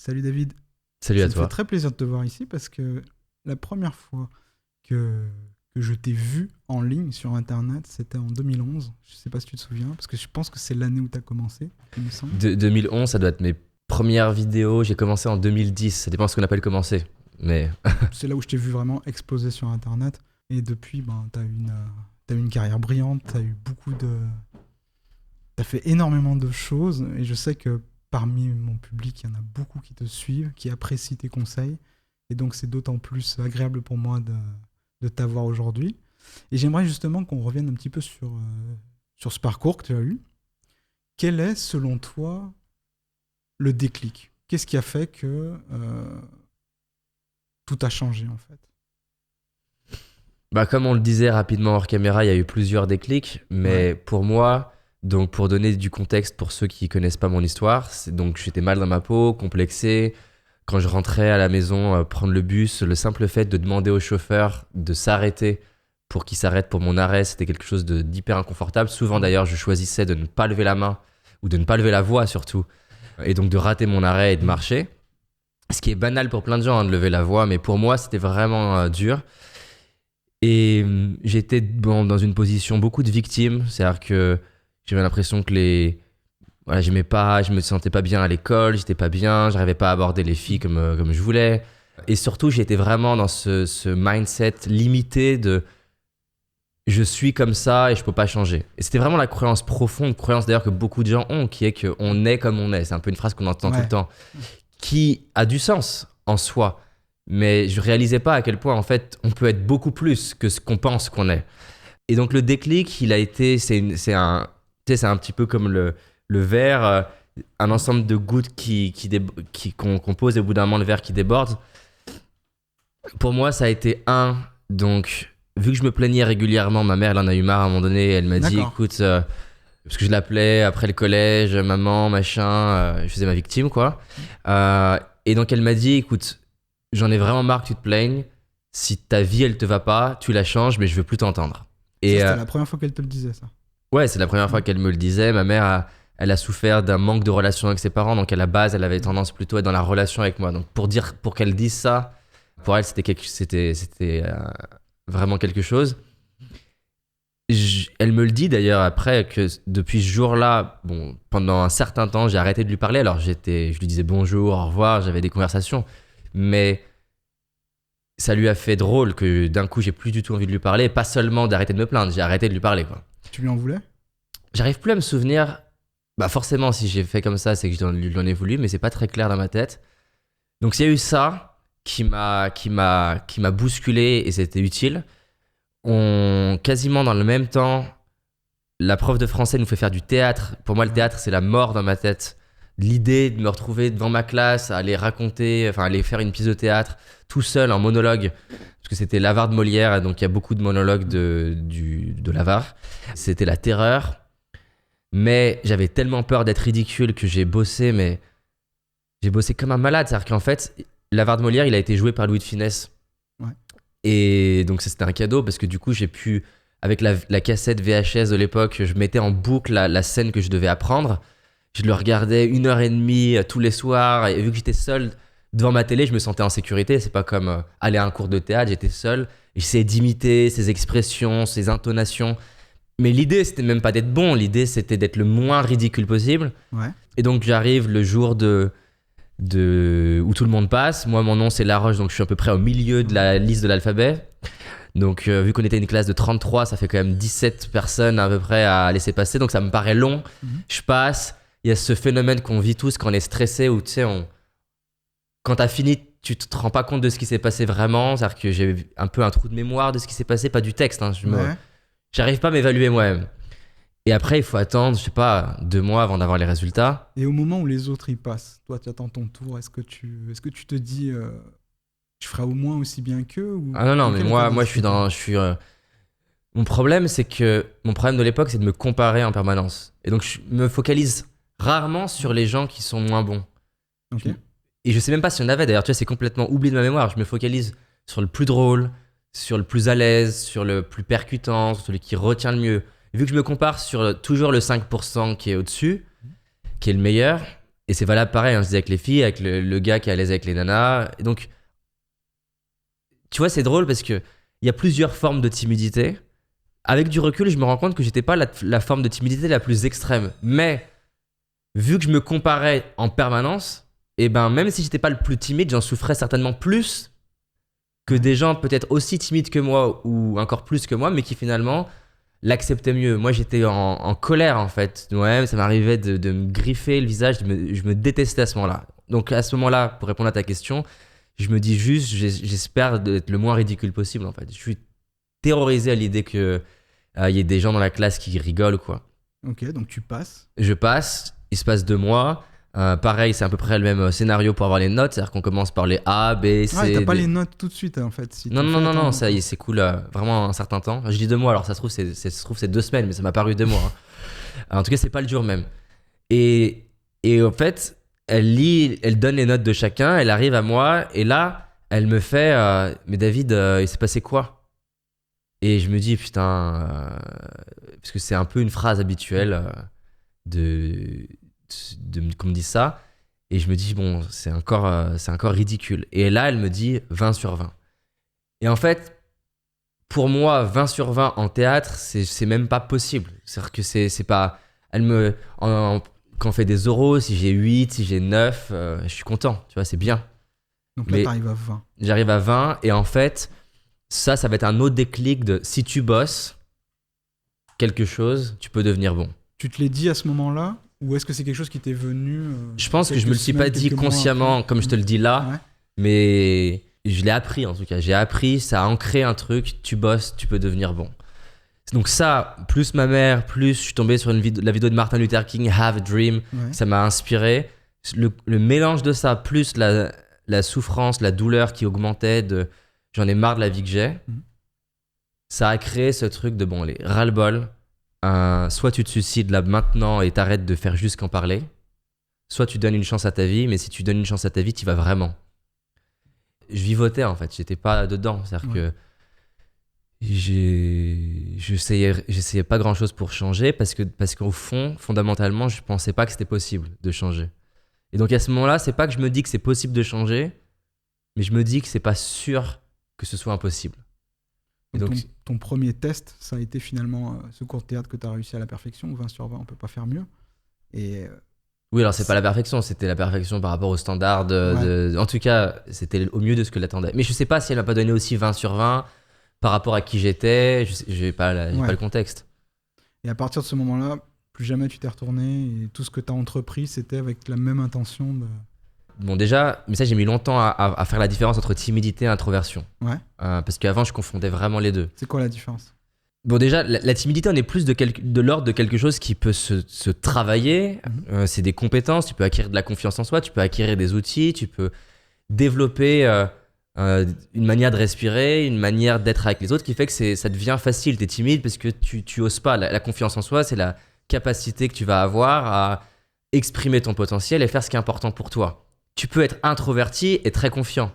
Salut David. Salut Ça à me fait toi. très plaisir de te voir ici parce que la première fois que je t'ai vu en ligne sur Internet, c'était en 2011. Je sais pas si tu te souviens, parce que je pense que c'est l'année où tu as commencé, il me semble. 2011, ça doit être mes premières vidéos. J'ai commencé en 2010. Ça dépend de ce qu'on appelle commencer. Mais C'est là où je t'ai vu vraiment exploser sur Internet. Et depuis, ben, t'as eu une carrière brillante, t'as fait énormément de choses. Et je sais que parmi mon public, il y en a beaucoup qui te suivent, qui apprécient tes conseils. Et donc, c'est d'autant plus agréable pour moi de t'avoir aujourd'hui. Et j'aimerais justement qu'on revienne un petit peu sur ce parcours que tu as eu. Quel est, selon toi, le déclic? Qu'est-ce qui a fait que tout a changé, en fait? comme on le disait rapidement hors caméra, il y a eu plusieurs déclics. Ouais, Mais pour moi, donc pour donner du contexte pour ceux qui connaissent pas mon histoire, donc j'étais mal dans ma peau, complexé. Quand je rentrais à la maison, prendre le bus, le simple fait de demander au chauffeur de s'arrêter pour qu'il s'arrête pour mon arrêt, c'était quelque chose d'hyper inconfortable. Souvent ouais, d'ailleurs, je choisissais de ne pas lever la main ou de ne pas lever la voix surtout. Et donc de rater mon arrêt et de marcher. Ce qui est banal pour plein de gens, hein, de lever la voix, mais pour moi, c'était vraiment dur. Et j'étais dans une position beaucoup de victime, c'est-à-dire que j'avais l'impression que voilà, j'aimais pas, je me sentais pas bien à l'école, j'étais pas bien, j'arrivais pas à aborder les filles comme je voulais. Et surtout, j'étais vraiment dans ce mindset limité de je suis comme ça et je peux pas changer. Et c'était vraiment la croyance profonde, croyance d'ailleurs que beaucoup de gens ont, qui est qu'on est comme on est. C'est un peu une phrase qu'on entend tout le ouais. temps, qui a du sens en soi. Mais je réalisais pas à quel point, en fait, on peut être beaucoup plus que ce qu'on pense qu'on est. Et donc, le déclic, il a été, tu sais, c'est un petit peu comme le verre, un ensemble de gouttes qu'on pose et au bout d'un moment, le verre qui déborde. Pour moi, ça a été donc, vu que je me plaignais régulièrement, ma mère, elle en a eu marre à un moment donné, elle m'a dit, D'accord. écoute, parce que je l'appelais après le collège, maman, machin, je faisais ma victime, quoi. Et donc, elle m'a dit, écoute, j'en ai vraiment marre que tu te plaignes. Si ta vie, elle te va pas, tu la changes, mais je veux plus t'entendre. Ça, Et c'était la première fois qu'elle te le disait, ça. ouais, c'est la première Ouais. fois qu'elle me le disait. Ma mère, elle a souffert d'un manque de relation avec ses parents, donc à la base, elle avait tendance plutôt à être dans la relation avec moi. Donc pour qu'elle dise ça, pour elle, c'était vraiment quelque chose. Elle me le dit d'ailleurs après que depuis ce jour-là, bon, pendant un certain temps, j'ai arrêté de lui parler. Alors je lui disais bonjour, au revoir, j'avais des conversations, mais ça lui a fait drôle que d'un coup, j'ai plus du tout envie de lui parler. Pas seulement d'arrêter de me plaindre, j'ai arrêté de lui parler, quoi. Tu lui en voulais? J'arrive plus à me souvenir. Bah forcément, si j'ai fait comme ça, c'est que je lui en ai voulu, mais c'est pas très clair dans ma tête. Donc il y a eu ça qui m'a bousculé et c'était utile. Quasiment dans le même temps, la prof de français nous fait faire du théâtre. Pour moi, le Ouais. théâtre, c'est la mort dans ma tête. L'idée de me retrouver devant ma classe, aller raconter, enfin aller faire une pièce de théâtre tout seul en monologue, parce que c'était l'avare de Molière, donc il y a beaucoup de monologues de l'avare. C'était la terreur. Mais j'avais tellement peur d'être ridicule que mais j'ai bossé comme un malade. C'est-à-dire qu'en fait, l'avare de Molière, il a été joué par Louis de Funès. Ouais. Et donc, ça, c'était un cadeau parce que du coup, j'ai pu, avec la cassette VHS de l'époque, je mettais en boucle la scène que je devais apprendre. Je le regardais 1 heure et demie tous les soirs. Et vu que j'étais seul devant ma télé, je me sentais en sécurité. C'est pas comme aller à un cours de théâtre, j'étais seul. Et j'essayais d'imiter ses expressions, ses intonations. Mais l'idée, c'était même pas d'être bon. L'idée, c'était d'être le moins ridicule possible. Ouais. Et donc, j'arrive le jour où tout le monde passe. Moi, mon nom, c'est Laroche, donc je suis à peu près au milieu de la liste de l'alphabet. Donc, vu qu'on était une classe de 33, ça fait quand même 17 personnes à peu près à laisser passer. Donc, ça me paraît long. Mhm. Je passe. Il y a ce phénomène qu'on vit tous quand on est stressé, où tu sais, quand t'as fini, tu te rends pas compte de ce qui s'est passé vraiment. C'est-à-dire que j'ai un peu un trou de mémoire de ce qui s'est passé, pas du texte. Hein. Ouais. J'arrive pas à m'évaluer moi-même. Et après, il faut attendre, je sais pas, 2 mois avant d'avoir les résultats. Et au moment où les autres y passent, toi, tu attends ton tour. Est-ce que tu te dis, je ferai au moins aussi bien qu'eux ou Ah non, non, dans mais quel état moi, d'esprit t'es? mon problème, c'est que mon problème de l'époque, c'est de me comparer en permanence. Et donc, je me focalise rarement sur les gens qui sont moins bons. Ok. Et je sais même pas si on avait d'ailleurs, tu vois, c'est complètement oublié de ma mémoire. Je me focalise sur le plus drôle, sur le plus à l'aise, sur le plus percutant, sur celui qui retient le mieux. Et vu que je me compare sur toujours le 5% qui est au-dessus, qui est le meilleur, Et c'est valable pareil, hein, je disais avec les filles, avec le gars qui est à l'aise avec les nanas. Et donc, tu vois, c'est drôle parce qu'il y a plusieurs formes de timidité. Avec du recul, je me rends compte que j'étais pas la forme de timidité la plus extrême. Mais vu que je me comparais en permanence, et ben même si j'étais pas le plus timide, j'en souffrais certainement plus que des gens peut-être aussi timides que moi ou encore plus que moi, mais qui finalement l'acceptaient mieux. Moi, j'étais en colère en fait. Ouais, ça m'arrivait de me griffer le visage, je me détestais à ce moment-là. Donc à ce moment-là, pour répondre à ta question, je me dis juste, j'espère être le moins ridicule possible en fait. Je suis terrorisé à l'idée qu'il y ait des gens dans la classe qui rigolent quoi. Ok, donc tu passes. Je passe, il se passe 2 mois. Pareil, c'est à peu près le même scénario pour avoir les notes, c'est-à-dire qu'on commence par les A, B, C. Ouais, t'as pas D. les notes tout de suite en fait. Si Non, ça y est, c'est cool, vraiment un certain temps. Je dis 2 mois, alors ça se trouve c'est 2 semaines, mais ça m'a paru 2 mois. Hein. En tout cas, c'est pas le jour même. Et en fait, elle donne les notes de chacun, elle arrive à moi, et là, elle me fait mais David, il s'est passé quoi? Et je me dis, putain, parce que c'est un peu une phrase habituelle qu'on me dise ça. Et je me dis, bon, c'est encore ridicule. Et là, elle me dit 20 sur 20. Et en fait, pour moi, 20 sur 20 en théâtre, c'est même pas possible. C'est-à-dire que c'est pas. Quand on fait des oraux, si j'ai 8, si j'ai 9, je suis content. Tu vois, c'est bien. Donc là, t'arrives à 20. J'arrive à 20. Et en fait, ça va être un autre déclic de si tu bosses quelque chose, tu peux devenir bon. Tu te l'es dit à ce moment-là? Ou est-ce que c'est quelque chose qui t'est venu Je pense que je me le suis pas dit consciemment comme je te le dis là, ouais. Mais je l'ai appris en tout cas. J'ai appris, ça a ancré un truc, tu bosses, tu peux devenir bon. Donc ça, plus ma mère, plus je suis tombé sur la vidéo de Martin Luther King, Have a Dream, Ouais. ça m'a inspiré. Le mélange de ça, plus la souffrance, la douleur qui augmentait, j'en ai marre de la vie que j'ai, ça a créé ce truc de bon, allez, ras-le-bol. Soit tu te suicides là maintenant et t'arrêtes de faire juste qu'en parler, soit tu donnes une chance à ta vie, mais si tu donnes une chance à ta vie, tu vas vraiment. Je vivotais en fait, j'étais pas dedans, c'est-à-dire que j'essayais pas grand-chose pour changer parce qu'au fond, fondamentalement, je pensais pas que c'était possible de changer. Et donc à ce moment-là, c'est pas que je me dis que c'est possible de changer, mais je me dis que c'est pas sûr que ce soit impossible. Et donc, ton premier test, ça a été finalement ce cours de théâtre que tu as réussi à la perfection. 20 sur 20, on peut pas faire mieux. Et oui, alors c'est pas la perfection, c'était la perfection par rapport aux standards. En tout cas, c'était au mieux de ce que l'attendait. Mais je sais pas si elle m'a pas donné aussi 20 sur 20 par rapport à qui j'étais. J'ai pas le contexte. Et à partir de ce moment-là, plus jamais tu t'es retourné et tout ce que tu as entrepris, c'était avec la même intention de... Bon, déjà, mais ça, j'ai mis longtemps à faire la différence entre timidité et introversion. Ouais. Parce qu'avant, je confondais vraiment les deux. C'est quoi la différence? Bon, déjà, la timidité, on est plus de l'ordre de quelque chose qui peut se travailler. C'est des compétences, tu peux acquérir de la confiance en soi, tu peux acquérir des outils, tu peux développer une manière de respirer, une manière d'être avec les autres qui fait que ça devient facile. Tu es timide parce que tu oses pas. La confiance en soi, c'est la capacité que tu vas avoir à exprimer ton potentiel et faire ce qui est important pour toi. Tu peux être introverti et très confiant.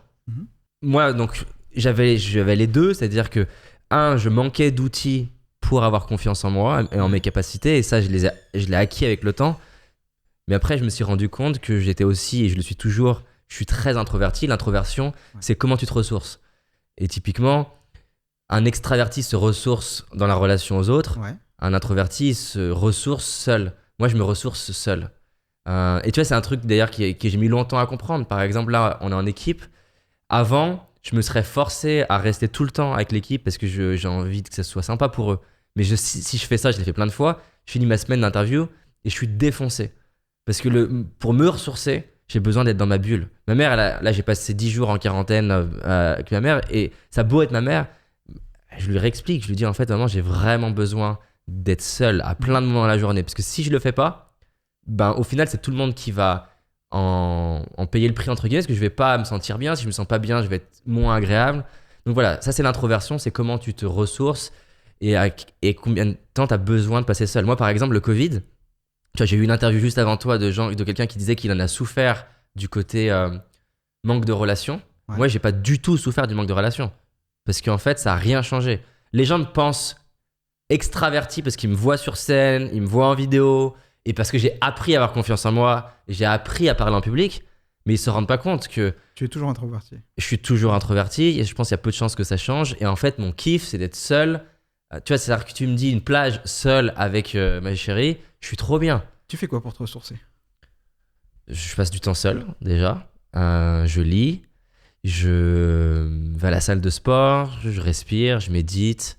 Moi, donc, j'avais les deux, c'est-à-dire que je manquais d'outils pour avoir confiance en moi et en mes capacités, et ça, je l'ai acquis avec le temps. Mais après, je me suis rendu compte que j'étais aussi, et je le suis toujours, je suis très introverti. L'introversion, c'est comment tu te ressources. Et typiquement, un extraverti se ressource dans la relation aux autres, un introverti se ressource seul. Moi, je me ressource seul. Et tu vois, c'est un truc d'ailleurs que j'ai mis longtemps à comprendre. Par exemple, là, on est en équipe. Avant, je me serais forcé à rester tout le temps avec l'équipe parce que j'ai envie que ça soit sympa pour eux. Mais si je fais ça, je l'ai fait plein de fois, je finis ma semaine d'interview et je suis défoncé. Parce que pour me ressourcer, j'ai besoin d'être dans ma bulle. Ma mère, là, j'ai passé 10 jours en quarantaine avec ma mère et ça a beau être ma mère, je lui réexplique. Je lui dis en fait, maman, j'ai vraiment besoin d'être seul à plein de moments dans la journée. Parce que si je le fais pas, ben, au final, c'est tout le monde qui va en payer le prix, entre guillemets, parce que je vais pas me sentir bien. Si je me sens pas bien, je vais être moins agréable. Donc voilà, ça c'est l'introversion, c'est comment tu te ressources et combien de temps tu as besoin de passer seul. Moi, par exemple, le Covid, tu vois, j'ai eu une interview juste avant toi de quelqu'un qui disait qu'il en a souffert du côté manque de relations. Moi, j'ai pas du tout souffert du manque de relations parce qu'en fait, ça a rien changé. Les gens me pensent extraverti parce qu'ils me voient sur scène, ils me voient en vidéo et parce que j'ai appris à avoir confiance en moi, j'ai appris à parler en public, mais ils se rendent pas compte que Tu es toujours introverti. je suis toujours introverti et je pense qu'il y a peu de chances que ça change. Et en fait, mon kiff, c'est d'être seul. Tu vois, c'est-à-dire que tu me dis une plage seule avec ma chérie, je suis trop bien. Tu fais quoi pour te ressourcer? Je passe du temps seul, déjà. Je lis, je vais à la salle de sport, je respire, je médite.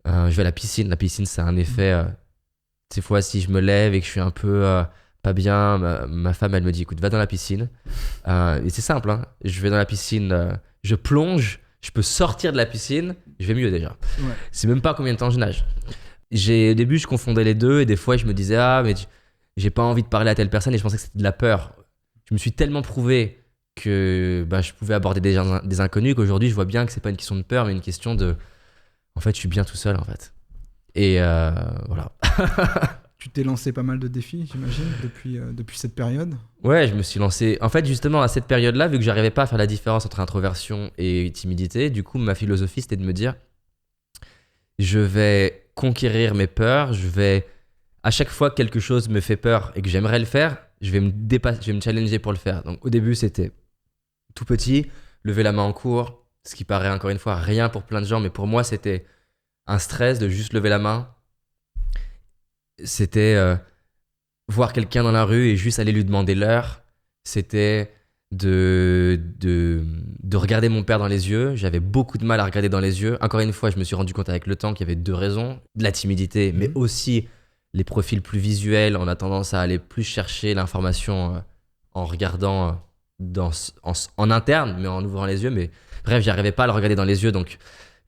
Je vais à la piscine. La piscine, ça a un effet. Des fois, si je me lève et que je suis un peu pas bien, ma femme, elle me dit, écoute, va dans la piscine. Et c'est simple, hein. Je vais dans la piscine, je plonge, je peux sortir de la piscine, je vais mieux déjà. Ouais. C'est même pas combien de temps je nage. Au début, je confondais les deux et des fois, je me disais, ah, mais j'ai pas envie de parler à telle personne et je pensais que c'était de la peur. Je me suis tellement prouvé que je pouvais aborder des inconnus qu'aujourd'hui, je vois bien que c'est pas une question de peur, mais une question de. En fait, je suis bien tout seul, en fait. Et voilà. Tu t'es lancé pas mal de défis, j'imagine, depuis cette période. Ouais, je me suis lancé. En fait, justement, à cette période-là, vu que j'arrivais pas à faire la différence entre introversion et timidité, du coup, ma philosophie, c'était de me dire je vais conquérir mes peurs, à chaque fois que quelque chose me fait peur et que j'aimerais le faire, je vais me dépasser, je vais me challenger pour le faire. Donc, au début, c'était tout petit, lever la main en cours, ce qui paraît encore une fois rien pour plein de gens, mais pour moi, c'était un stress de juste lever la main. C'était voir quelqu'un dans la rue et juste aller lui demander l'heure. C'était de regarder mon père dans les yeux. J'avais beaucoup de mal à regarder dans les yeux. Encore une fois, je me suis rendu compte avec le temps qu'il y avait deux raisons. De la timidité, mais aussi les profils plus visuels. On a tendance à aller plus chercher l'information en regardant en interne, mais en ouvrant les yeux. Mais bref, j'arrivais pas à le regarder dans les yeux, donc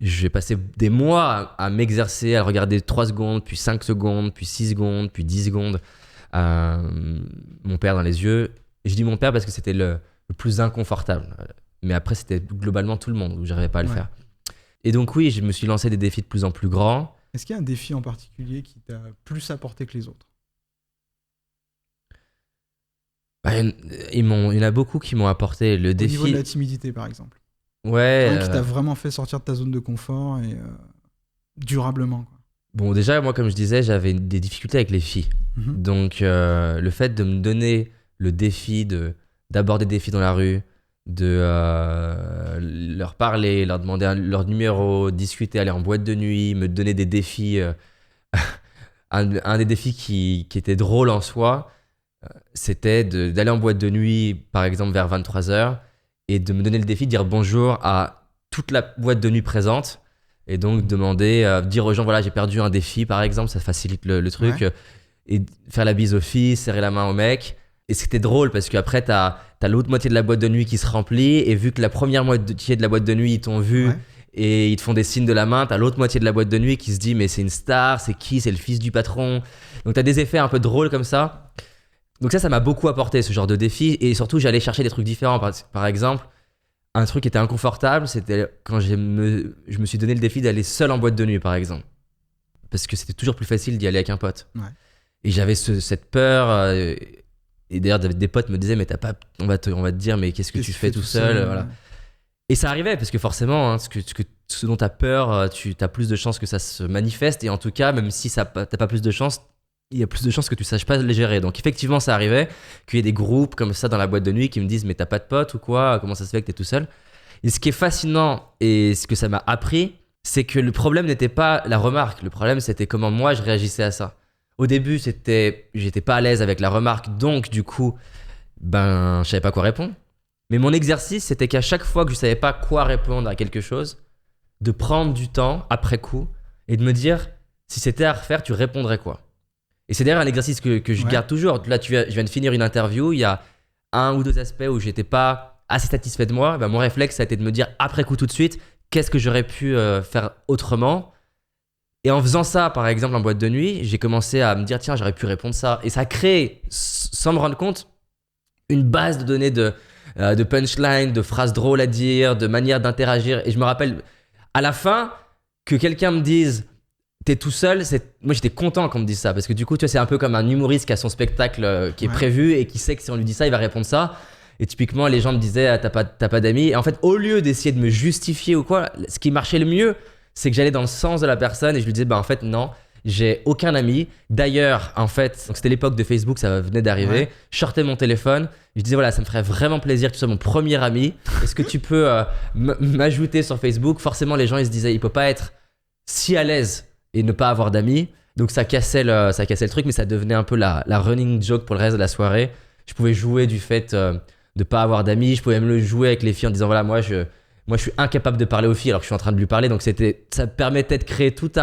j'ai passé des mois à m'exercer, à le regarder 3 secondes, puis 5 secondes, puis 6 secondes, puis 10 secondes. Mon père dans les yeux. Et je dis mon père parce que c'était le plus inconfortable. Mais après, c'était globalement tout le monde où j'arrivais pas à le faire. Et donc oui, je me suis lancé des défis de plus en plus grands. Est-ce qu'il y a un défi en particulier qui t'a plus apporté que les autres? Il y en a beaucoup qui m'ont apporté le défi. Au niveau de la timidité, par exemple. Ouais. Qui t'a vraiment fait sortir de ta zone de confort et durablement, quoi. Bon, déjà, moi, comme je disais, j'avais des difficultés avec les filles. Donc, le fait de me donner le défi d'aborder des filles dans la rue, de leur parler, leur demander leur numéro, discuter, aller en boîte de nuit, me donner des défis. Un des défis qui était drôle en soi, c'était d'aller en boîte de nuit, par exemple, vers 23h, et de me donner le défi de dire bonjour à toute la boîte de nuit présente. Et donc dire aux gens, voilà, j'ai perdu un défi, par exemple, ça facilite le truc. Ouais. Et faire la bise aux filles, serrer la main au mec. Et c'était drôle parce qu'après, t'as l'autre moitié de la boîte de nuit qui se remplit. Et vu que la première moitié de la boîte de nuit, ils t'ont vu et ils te font des signes de la main, t'as l'autre moitié de la boîte de nuit qui se dit, mais c'est une star, c'est qui? C'est le fils du patron. Donc t'as des effets un peu drôles comme ça. Donc ça m'a beaucoup apporté, ce genre de défi. Et surtout, j'allais chercher des trucs différents. Par exemple, un truc qui était inconfortable, c'était quand je me suis donné le défi d'aller seul en boîte de nuit, par exemple. Parce que c'était toujours plus facile d'y aller avec un pote. Ouais. Et j'avais cette peur. Et d'ailleurs, des potes me disaient, mais t'as pas, on va te dire, mais qu'est-ce que tu fais tout seul, voilà. Et ça arrivait, parce que forcément, hein, ce dont t'as peur, t'as plus de chances que ça se manifeste. Et en tout cas, même si t'as pas plus de chance, il y a plus de chances que tu saches pas les gérer. Donc effectivement, ça arrivait qu'il y ait des groupes comme ça dans la boîte de nuit qui me disent, mais t'as pas de pote ou quoi? Comment ça se fait que t'es tout seul? Et ce qui est fascinant et ce que ça m'a appris, c'est que le problème n'était pas la remarque. Le problème, c'était comment moi, je réagissais à ça. Au début, j'étais pas à l'aise avec la remarque, donc du coup, je savais pas quoi répondre. Mais mon exercice, c'était qu'à chaque fois que je savais pas quoi répondre à quelque chose, de prendre du temps après coup et de me dire, si c'était à refaire, tu répondrais quoi? Et c'est d'ailleurs un exercice que je garde toujours. Là, je viens de finir une interview, il y a 1 ou 2 aspects où j'étais pas assez satisfait de moi. Mon réflexe, ça a été de me dire après coup tout de suite, qu'est-ce que j'aurais pu faire autrement? Et en faisant ça, par exemple, en boîte de nuit, j'ai commencé à me dire, tiens, j'aurais pu répondre ça. Et ça a créé, sans me rendre compte, une base de données de punchlines, de phrases drôles à dire, de manières d'interagir. Et je me rappelle, à la fin, que quelqu'un me dise, t'es tout seul, moi j'étais content qu'on me dise ça. Parce que du coup, tu vois, c'est un peu comme un humoriste qui a son spectacle qui est prévu et qui sait que si on lui dit ça, il va répondre ça. Et typiquement, les gens me disaient, ah, t'as pas d'amis. Et en fait, au lieu d'essayer de me justifier ou quoi, ce qui marchait le mieux, c'est que j'allais dans le sens de la personne et je lui disais, en fait, non, J'ai aucun ami. D'ailleurs, en fait, donc c'était l'époque de Facebook, ça venait d'arriver. Ouais. Je sortais mon téléphone. Je disais, voilà, ça me ferait vraiment plaisir que tu sois mon premier ami. Est-ce que tu peux m'ajouter sur Facebook? Forcément, les gens, ils se disaient, il peut pas être si à l'aise et ne pas avoir d'amis. Donc ça cassait le truc, mais ça devenait un peu la running joke pour le reste de la soirée. Je pouvais jouer du fait de pas avoir d'amis. Je pouvais même le jouer avec les filles en disant, voilà, moi je suis incapable de parler aux filles alors que je suis en train de lui parler. Donc ça permettait de créer toute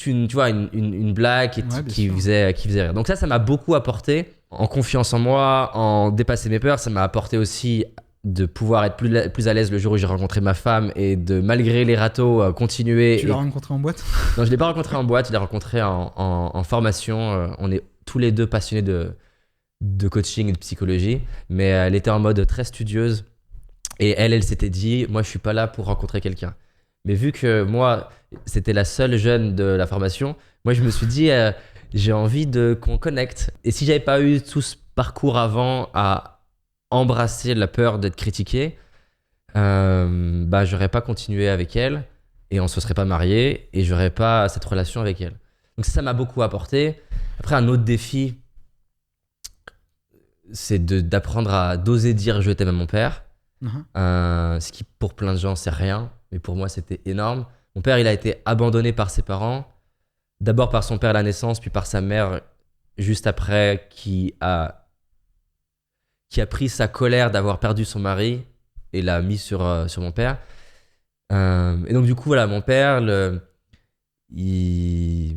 une blague qui faisait rire. Donc ça m'a beaucoup apporté en confiance en moi, en dépasser mes peurs. Ça m'a apporté aussi de pouvoir être plus à l'aise le jour où j'ai rencontré ma femme et de, malgré les râteaux, continuer. Tu l'as rencontré en boîte? Non, je ne l'ai pas rencontré en boîte, je l'ai rencontré en formation. On est tous les deux passionnés de coaching et de psychologie, mais elle était en mode très studieuse. Et elle s'était dit, moi je suis pas là pour rencontrer quelqu'un. Mais vu que moi, c'était la seule jeune de la formation, moi je me suis dit, j'ai envie qu'on connecte. Et si j'avais pas eu tout ce parcours avant à embrasser la peur d'être critiqué, j'aurais pas continué avec elle et on se serait pas mariés et j'aurais pas cette relation avec elle. Donc ça m'a beaucoup apporté. Après, un autre défi, c'est d'apprendre à d'oser dire je t'aime à mon père. Ce qui pour plein de gens c'est rien, mais pour moi c'était énorme. Mon père, il a été abandonné par ses parents, d'abord par son père à la naissance, puis par sa mère juste après, qui a pris sa colère d'avoir perdu son mari et l'a mis sur mon père. Et donc du coup voilà, mon père il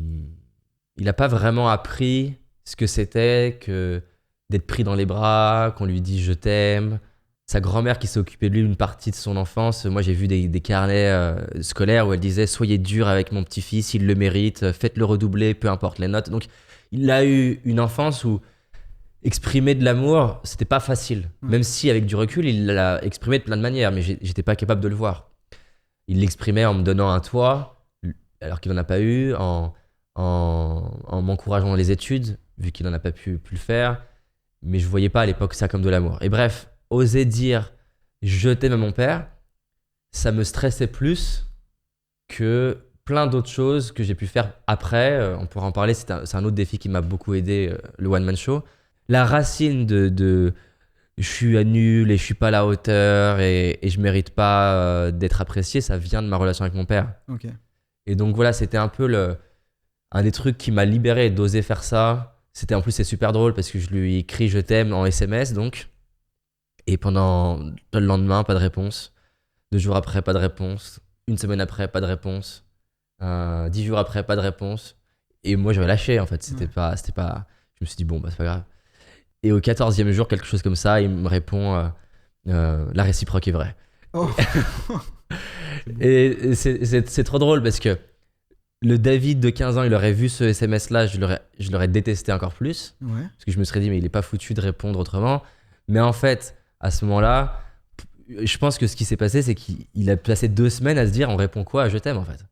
a pas vraiment appris ce que c'était que d'être pris dans les bras, qu'on lui dit je t'aime. Sa grand-mère qui s'est occupée de lui une partie de son enfance. Moi, j'ai vu des carnets scolaires où elle disait « Soyez dur avec mon petit-fils, il le mérite, faites-le redoubler, peu importe les notes. » Donc, il a eu une enfance où exprimer de l'amour, c'était pas facile. Même si, avec du recul, il l'a exprimé de plein de manières, mais j'étais pas capable de le voir. Il l'exprimait en me donnant un toit, alors qu'il n'en a pas eu, en m'encourageant dans les études, vu qu'il n'en a pas pu le faire. Mais je voyais pas à l'époque ça comme de l'amour. Et bref, oser dire je t'aime à mon père, ça me stressait plus que plein d'autres choses que j'ai pu faire après. On pourra en parler, c'est un autre défi qui m'a beaucoup aidé, le one man show. La racine de je suis nul et je suis pas à la hauteur et je mérite pas d'être apprécié, ça vient de ma relation avec mon père. Okay. Et donc voilà, c'était un peu un des trucs qui m'a libéré d'oser faire ça. En plus c'est super drôle parce que je lui écris je t'aime en SMS donc. Et pendant le lendemain, pas de réponse. 2 jours après, pas de réponse. 1 semaine après, pas de réponse. 10 jours après, pas de réponse. Et moi, j'avais lâché, en fait. C'était pas... Je me suis dit, bon, c'est pas grave. Et au 14e jour, quelque chose comme ça, il me répond la réciproque est vraie. Oh. Et c'est trop drôle parce que le David de 15 ans, il aurait vu ce SMS-là, je l'aurais détesté encore plus. Ouais. Parce que je me serais dit, mais il est pas foutu de répondre autrement. Mais en fait, à ce moment-là, je pense que ce qui s'est passé, c'est qu'il a passé 2 semaines à se dire on répond quoi à je t'aime en fait.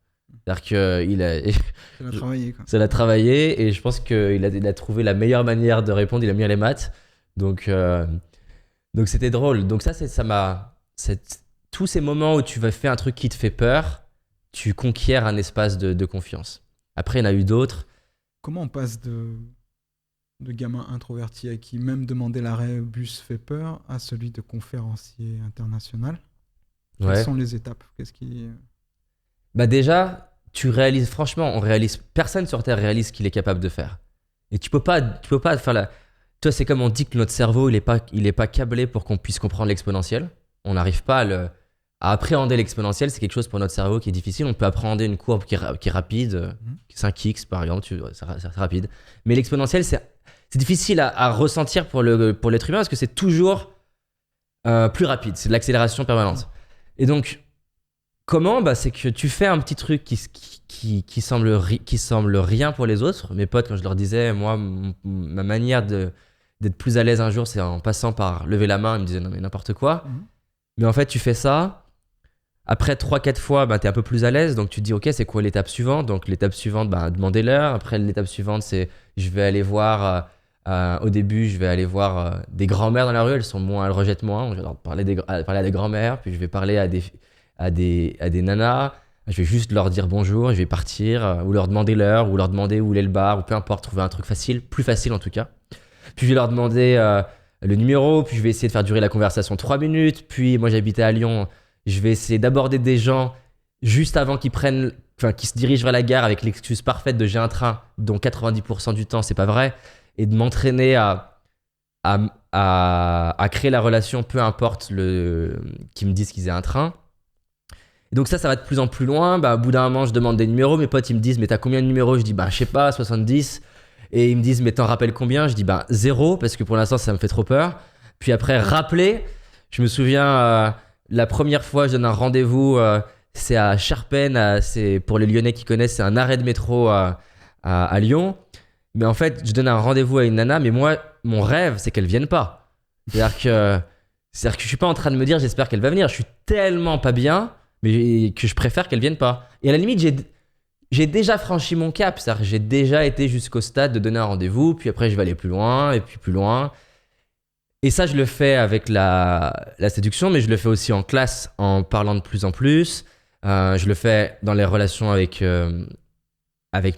C'est-à-dire qu'il a. Ça l'a travaillé quoi. Ça l'a travaillé et je pense qu'il a trouvé la meilleure manière de répondre. Il a mis les maths. Donc c'était drôle. Donc ça m'a. Tous ces moments où tu vas faire un truc qui te fait peur, tu conquiers un espace de confiance. Après, il y en a eu d'autres. Comment on passe de gamin introverti à qui même demander l'arrêt bus fait peur à celui de conférencier international? Quelles sont les étapes? Déjà, tu réalises, franchement, personne sur Terre réalise ce qu'il est capable de faire. Et tu peux pas faire Toi, c'est comme on dit que notre cerveau, il est pas câblé pour qu'on puisse comprendre l'exponentiel. On n'arrive pas à appréhender l'exponentiel, c'est quelque chose pour notre cerveau qui est difficile. On peut appréhender une courbe qui est rapide, 5x par exemple, c'est rapide. Mais l'exponentiel, c'est difficile à ressentir pour l'être humain parce que c'est toujours plus rapide. C'est de l'accélération permanente. Et donc, comment? C'est que tu fais un petit truc qui semble rien pour les autres. Mes potes, quand je leur disais, moi, ma manière d'être plus à l'aise un jour, c'est en passant par lever la main. Ils me disaient, non mais n'importe quoi. Mais en fait, tu fais ça. Après 3-4 fois, t'es un peu plus à l'aise. Donc tu te dis, ok, c'est quoi l'étape suivante? Donc l'étape suivante, demandez-leur. Après, l'étape suivante, c'est je vais aller voir... au début, je vais aller voir des grand-mères dans la rue. Elles rejettent moins. Je vais leur parler à des grand-mères. Puis je vais parler à des nanas. Je vais juste leur dire bonjour, je vais partir, ou leur demander l'heure, ou leur demander où est le bar, ou peu importe, trouver un truc facile, plus facile en tout cas. Puis je vais leur demander le numéro, puis je vais essayer de faire durer la conversation 3 minutes. Puis moi j'habitais à Lyon, je vais essayer d'aborder des gens juste avant qu'ils se dirigent vers la gare avec l'excuse parfaite de j'ai un train, dont 90% du temps c'est pas vrai, et de m'entraîner à créer la relation, peu importe qu'ils me disent qu'ils aient un train. Et donc ça va de plus en plus loin. Au bout d'un moment, je demande des numéros. Mes potes, ils me disent, mais t'as combien de numéros? Je dis, je sais pas, 70. Et ils me disent, mais t'en rappelles combien? Je dis, 0, parce que pour l'instant, ça me fait trop peur. Puis après, rappeler. Je me souviens, la première fois, je donne un rendez-vous, c'est à Charpennes. C'est pour les Lyonnais qui connaissent, c'est un arrêt de métro à Lyon. Mais en fait, je donne un rendez-vous à une nana, mais moi, mon rêve, c'est qu'elle vienne pas. C'est-à-dire que je suis pas en train de me dire, j'espère qu'elle va venir. Je suis tellement pas bien, mais que je préfère qu'elle vienne pas. Et à la limite, j'ai déjà franchi mon cap. C'est-à-dire que j'ai déjà été jusqu'au stade de donner un rendez-vous, puis après, je vais aller plus loin, et puis plus loin. Et ça, je le fais avec la séduction, mais je le fais aussi en classe, en parlant de plus en plus. Je le fais dans les relations avec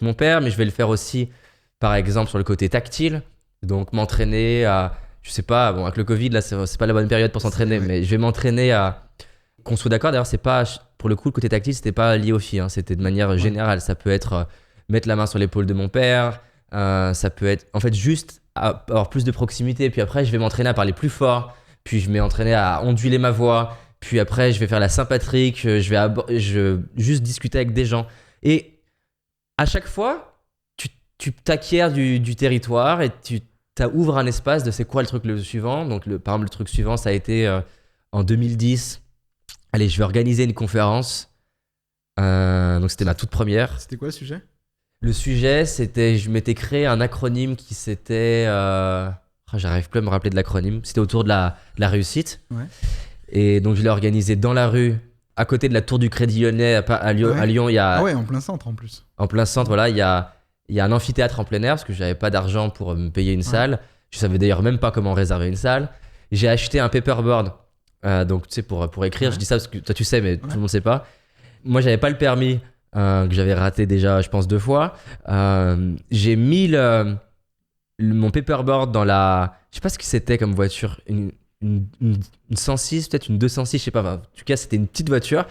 mon père, mais je vais le faire aussi, par exemple, sur le côté tactile. Donc, m'entraîner à... Je sais pas, avec le Covid, là, c'est pas la bonne période pour s'entraîner, mais je vais m'entraîner à... Qu'on soit d'accord, d'ailleurs, c'est pas... Pour le coup, le côté tactile, c'était pas lié aux filles, hein, c'était de manière générale. Ça peut être mettre la main sur l'épaule de mon père, ça peut être... En fait, juste avoir plus de proximité. Puis après, je vais m'entraîner à parler plus fort, puis je vais m'entraîner à onduler ma voix, puis après, je vais faire la Saint-Patrick, je juste discuter avec des gens. Et à chaque fois, tu t'acquiers du territoire et tu ouvres un espace de c'est quoi le truc le suivant. Donc, par exemple, le truc suivant, ça a été en 2010. Allez, je vais organiser une conférence. Donc, c'était ma toute première. C'était quoi le sujet? Le sujet, c'était, je m'étais créé un acronyme qui s'était... j'arrive plus à me rappeler de l'acronyme. C'était autour de la réussite. Ouais. Et donc, je l'ai organisé dans la rue, à côté de la Tour du Crédit Lyonnais, à Lyon. Il y a, Ah ouais, en plein centre en plus. En plein centre, voilà, il y a un amphithéâtre en plein air parce que j'avais pas d'argent pour me payer une salle. Je savais d'ailleurs même pas comment réserver une salle. J'ai acheté un paperboard, donc tu sais, pour écrire. Je dis ça parce que toi tu sais, mais tout le monde sait pas. Moi, j'avais pas le permis, que j'avais raté déjà, je pense 2 fois. J'ai mis mon paperboard dans la... Je sais pas ce que c'était comme voiture. Une 106, peut-être une 206, je sais pas. En tout cas, c'était une petite voiture.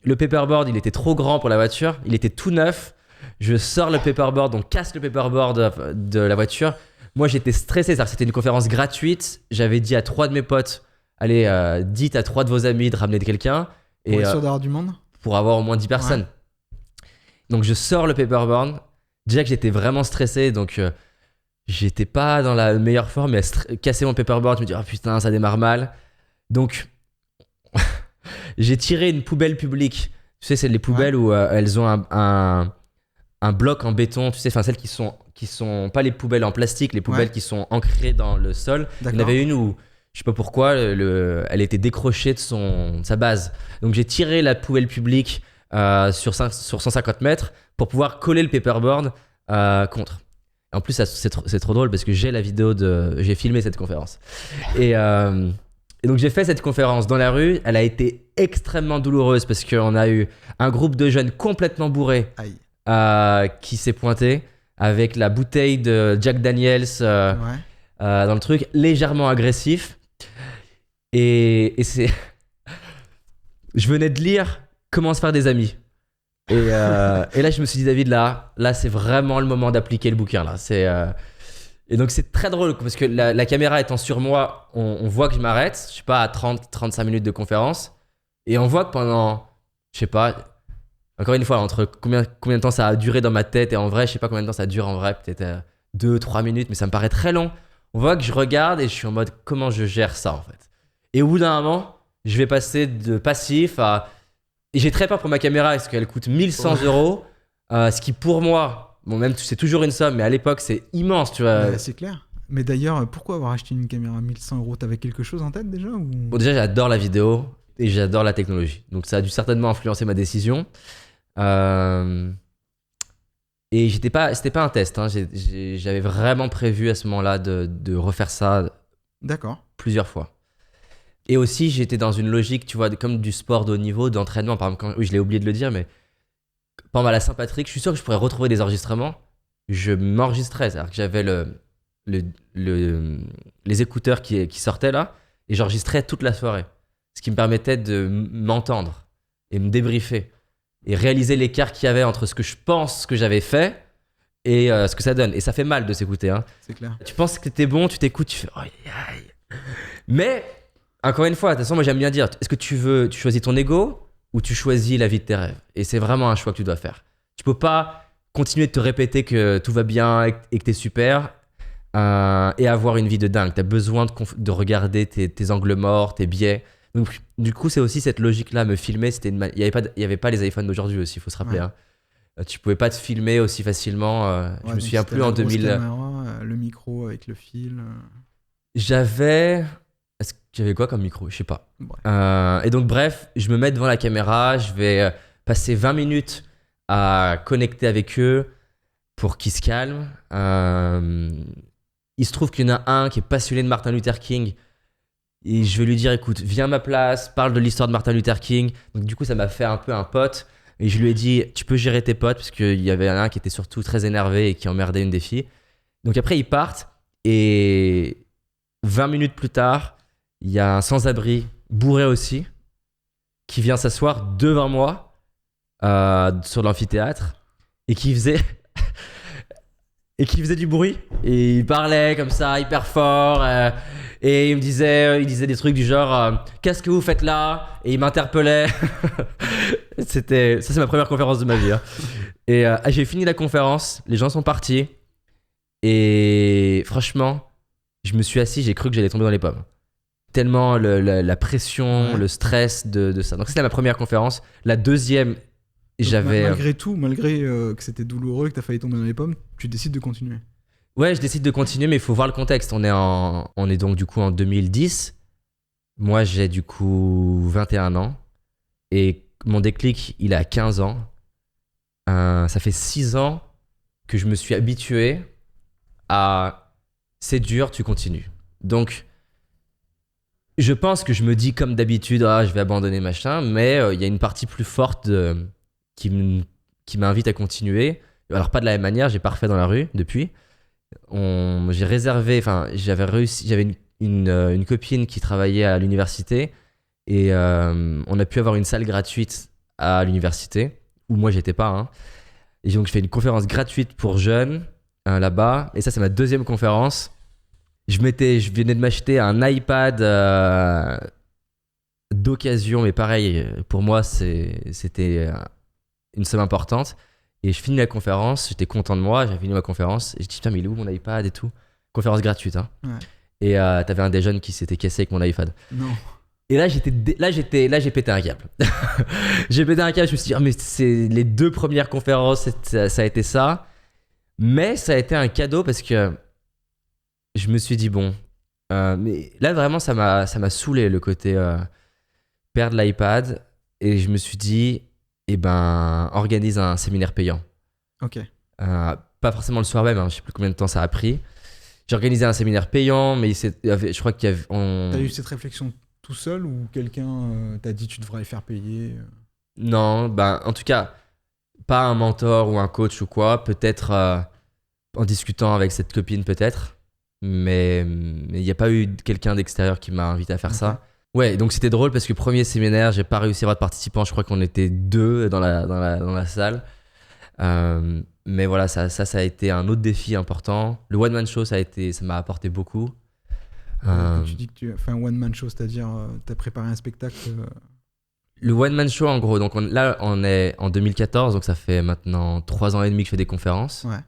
Le paperboard, il était trop grand pour la voiture. Il était tout neuf. Je sors le paperboard, on casse le paperboard de la voiture. Moi, j'étais stressé. C'était une conférence gratuite. J'avais dit à 3 de mes potes, allez, dites à 3 de vos amis de ramener quelqu'un. Pour être sûr d'avoir du monde? Pour avoir au moins 10 personnes. Donc, je sors le paperboard. Déjà que j'étais vraiment stressé, donc... J'étais pas dans la meilleure forme, mais casser mon paperboard, je me dis oh putain, ça démarre mal. Donc j'ai tiré une poubelle publique. Tu sais, c'est les poubelles où elles ont un bloc en béton, tu sais, enfin celles qui sont pas les poubelles en plastique, les poubelles qui sont ancrées dans le sol. D'accord. Il y en avait une où je sais pas pourquoi, elle était décrochée de sa base. Donc j'ai tiré la poubelle publique sur 150 mètres pour pouvoir coller le paperboard contre. En plus, c'est trop drôle parce que j'ai la vidéo j'ai filmé cette conférence. Et donc, j'ai fait cette conférence dans la rue. Elle a été extrêmement douloureuse parce qu'on a eu un groupe de jeunes complètement bourrés qui s'est pointé avec la bouteille de Jack Daniels dans le truc, légèrement agressif. Et c'est... Je venais de lire Comment se faire des amis. Et là, je me suis dit, David, là c'est vraiment le moment d'appliquer le bouquin. Là. Et donc, c'est très drôle parce que la caméra étant sur moi, on voit que je m'arrête. Je suis pas à 30-35 minutes de conférence. Et on voit que pendant, je sais pas, encore une fois, entre combien de temps ça a duré dans ma tête et en vrai, je sais pas combien de temps ça dure en vrai, peut-être 2-3 minutes, mais ça me paraît très long. On voit que je regarde et je suis en mode, comment je gère ça en fait. Et au bout d'un moment, je vais passer de passif à... Et j'ai très peur pour ma caméra parce qu'elle coûte 1100 €, ce qui pour moi, bon même c'est toujours une somme, mais à l'époque c'est immense, tu vois. Ouais, c'est clair. Mais d'ailleurs, pourquoi avoir acheté une caméra à 1100 €? T'avais quelque chose en tête déjà ou... Bon, déjà j'adore la vidéo et j'adore la technologie, donc ça a dû certainement influencer ma décision. Et c'était pas un test, hein. J'avais vraiment prévu à ce moment-là de refaire ça. D'accord. Plusieurs fois. Et aussi, j'étais dans une logique, tu vois, comme du sport de haut niveau, d'entraînement. Par exemple, oui, je l'ai oublié de le dire, mais Par exemple, à la Saint-Patrick, je suis sûr que je pourrais retrouver des enregistrements. Je m'enregistrais, c'est-à-dire que j'avais les écouteurs qui sortaient là, et j'enregistrais toute la soirée. Ce qui me permettait de m'entendre et me débriefer et réaliser l'écart qu'il y avait entre ce que je pense que j'avais fait et ce que ça donne. Et ça fait mal de s'écouter. Hein. C'est clair. Tu penses que t'es bon, tu t'écoutes, tu fais aïe aïe. Mais, encore une fois, de toute façon, moi j'aime bien dire, est-ce que tu choisis ton ego ou tu choisis la vie de tes rêves? Et c'est vraiment un choix que tu dois faire. Tu peux pas continuer de te répéter que tout va bien et que t'es super et avoir une vie de dingue. T'as besoin de regarder tes angles morts, tes biais. Donc, du coup, c'est aussi cette logique-là, me filmer, il n'y avait pas les iPhones d'aujourd'hui aussi, il faut se rappeler. Ouais. Hein. Tu pouvais pas te filmer aussi facilement. Je me souviens plus en 2000. Caméra, le micro avec le fil. Est-ce que j'avais quoi comme micro? Je sais pas. Ouais. Et donc, bref, je me mets devant la caméra, je vais passer 20 minutes à connecter avec eux pour qu'ils se calment. Il se trouve qu'il y en a un qui est passionné de Martin Luther King. Et je vais lui dire, écoute, viens à ma place, parle de l'histoire de Martin Luther King. Donc du coup, ça m'a fait un peu un pote. Et je lui ai dit, tu peux gérer tes potes, parce qu'il y avait un qui était surtout très énervé et qui emmerdait une des filles. Donc après, ils partent. Et 20 minutes plus tard, il y a un sans-abri, bourré aussi, qui vient s'asseoir devant moi sur l'amphithéâtre et qui faisait... et qui faisait du bruit. Et il parlait comme ça, hyper fort. Et il disait des trucs du genre qu'est-ce que vous faites là? Et il m'interpellait. Ça, c'est ma première conférence de ma vie. Hein. Et j'ai fini la conférence, les gens sont partis. Et franchement, je me suis assis, j'ai cru que j'allais tomber dans les pommes. Tellement la pression, le stress de ça. Donc, c'était ma première conférence. La deuxième, j'avais. Malgré tout, malgré que c'était douloureux, que t'as failli tomber dans les pommes, tu décides de continuer. Ouais, je décide de continuer, mais il faut voir le contexte. On est donc du coup en 2010. Moi, j'ai du coup 21 ans. Et mon déclic, il a 15 ans. Ça fait 6 ans que je me suis habitué à c'est dur, tu continues. Donc, je pense que je me dis comme d'habitude, je vais abandonner machin, mais il y a une partie plus forte qui m'invite à continuer. Alors, pas de la même manière, j'ai pas refait dans la rue depuis. J'avais une copine qui travaillait à l'université et on a pu avoir une salle gratuite à l'université où moi j'étais pas. Hein. Et donc je fais une conférence gratuite pour jeunes là-bas et ça c'est ma deuxième conférence. Je venais de m'acheter un iPad d'occasion, mais pareil pour moi c'était une somme importante. Et je finis la conférence, j'étais content de moi, j'ai fini ma conférence, et je dis putain mais il est où mon iPad et tout. Conférence gratuite hein. Ouais. Et t'avais un des jeunes qui s'était cassé avec mon iPad. Non. Et là j'ai pété un câble. J'ai pété un câble, je me suis dit mais c'est les 2 premières conférences, ça a été ça. Mais ça a été un cadeau parce que je me suis dit bon, mais là vraiment ça m'a saoulé le côté perdre l'iPad. Et je me suis dit organise un séminaire payant. Ok. Pas forcément le soir même, hein, je sais plus combien de temps ça a pris. J'ai organisé un séminaire payant, mais je crois qu'il y avait... T'as eu cette réflexion tout seul ou quelqu'un t'a dit tu devrais le faire payer? Non, en tout cas, pas un mentor ou un coach ou quoi. Peut-être en discutant avec cette copine, peut-être. Mais il n'y a pas eu quelqu'un d'extérieur qui m'a invité à faire ça. Ouais, donc c'était drôle parce que premier séminaire, j'ai pas réussi à avoir de participants. Je crois qu'on était 2 dans la salle. Mais voilà, ça a été un autre défi important. Le one man show, ça m'a apporté beaucoup. Quand tu dis que tu fais un one man show, c'est-à-dire t'as préparé un spectacle. Le one man show, en gros, donc là on est en 2014, donc ça fait maintenant 3 ans et demi que je fais des conférences. Ouais.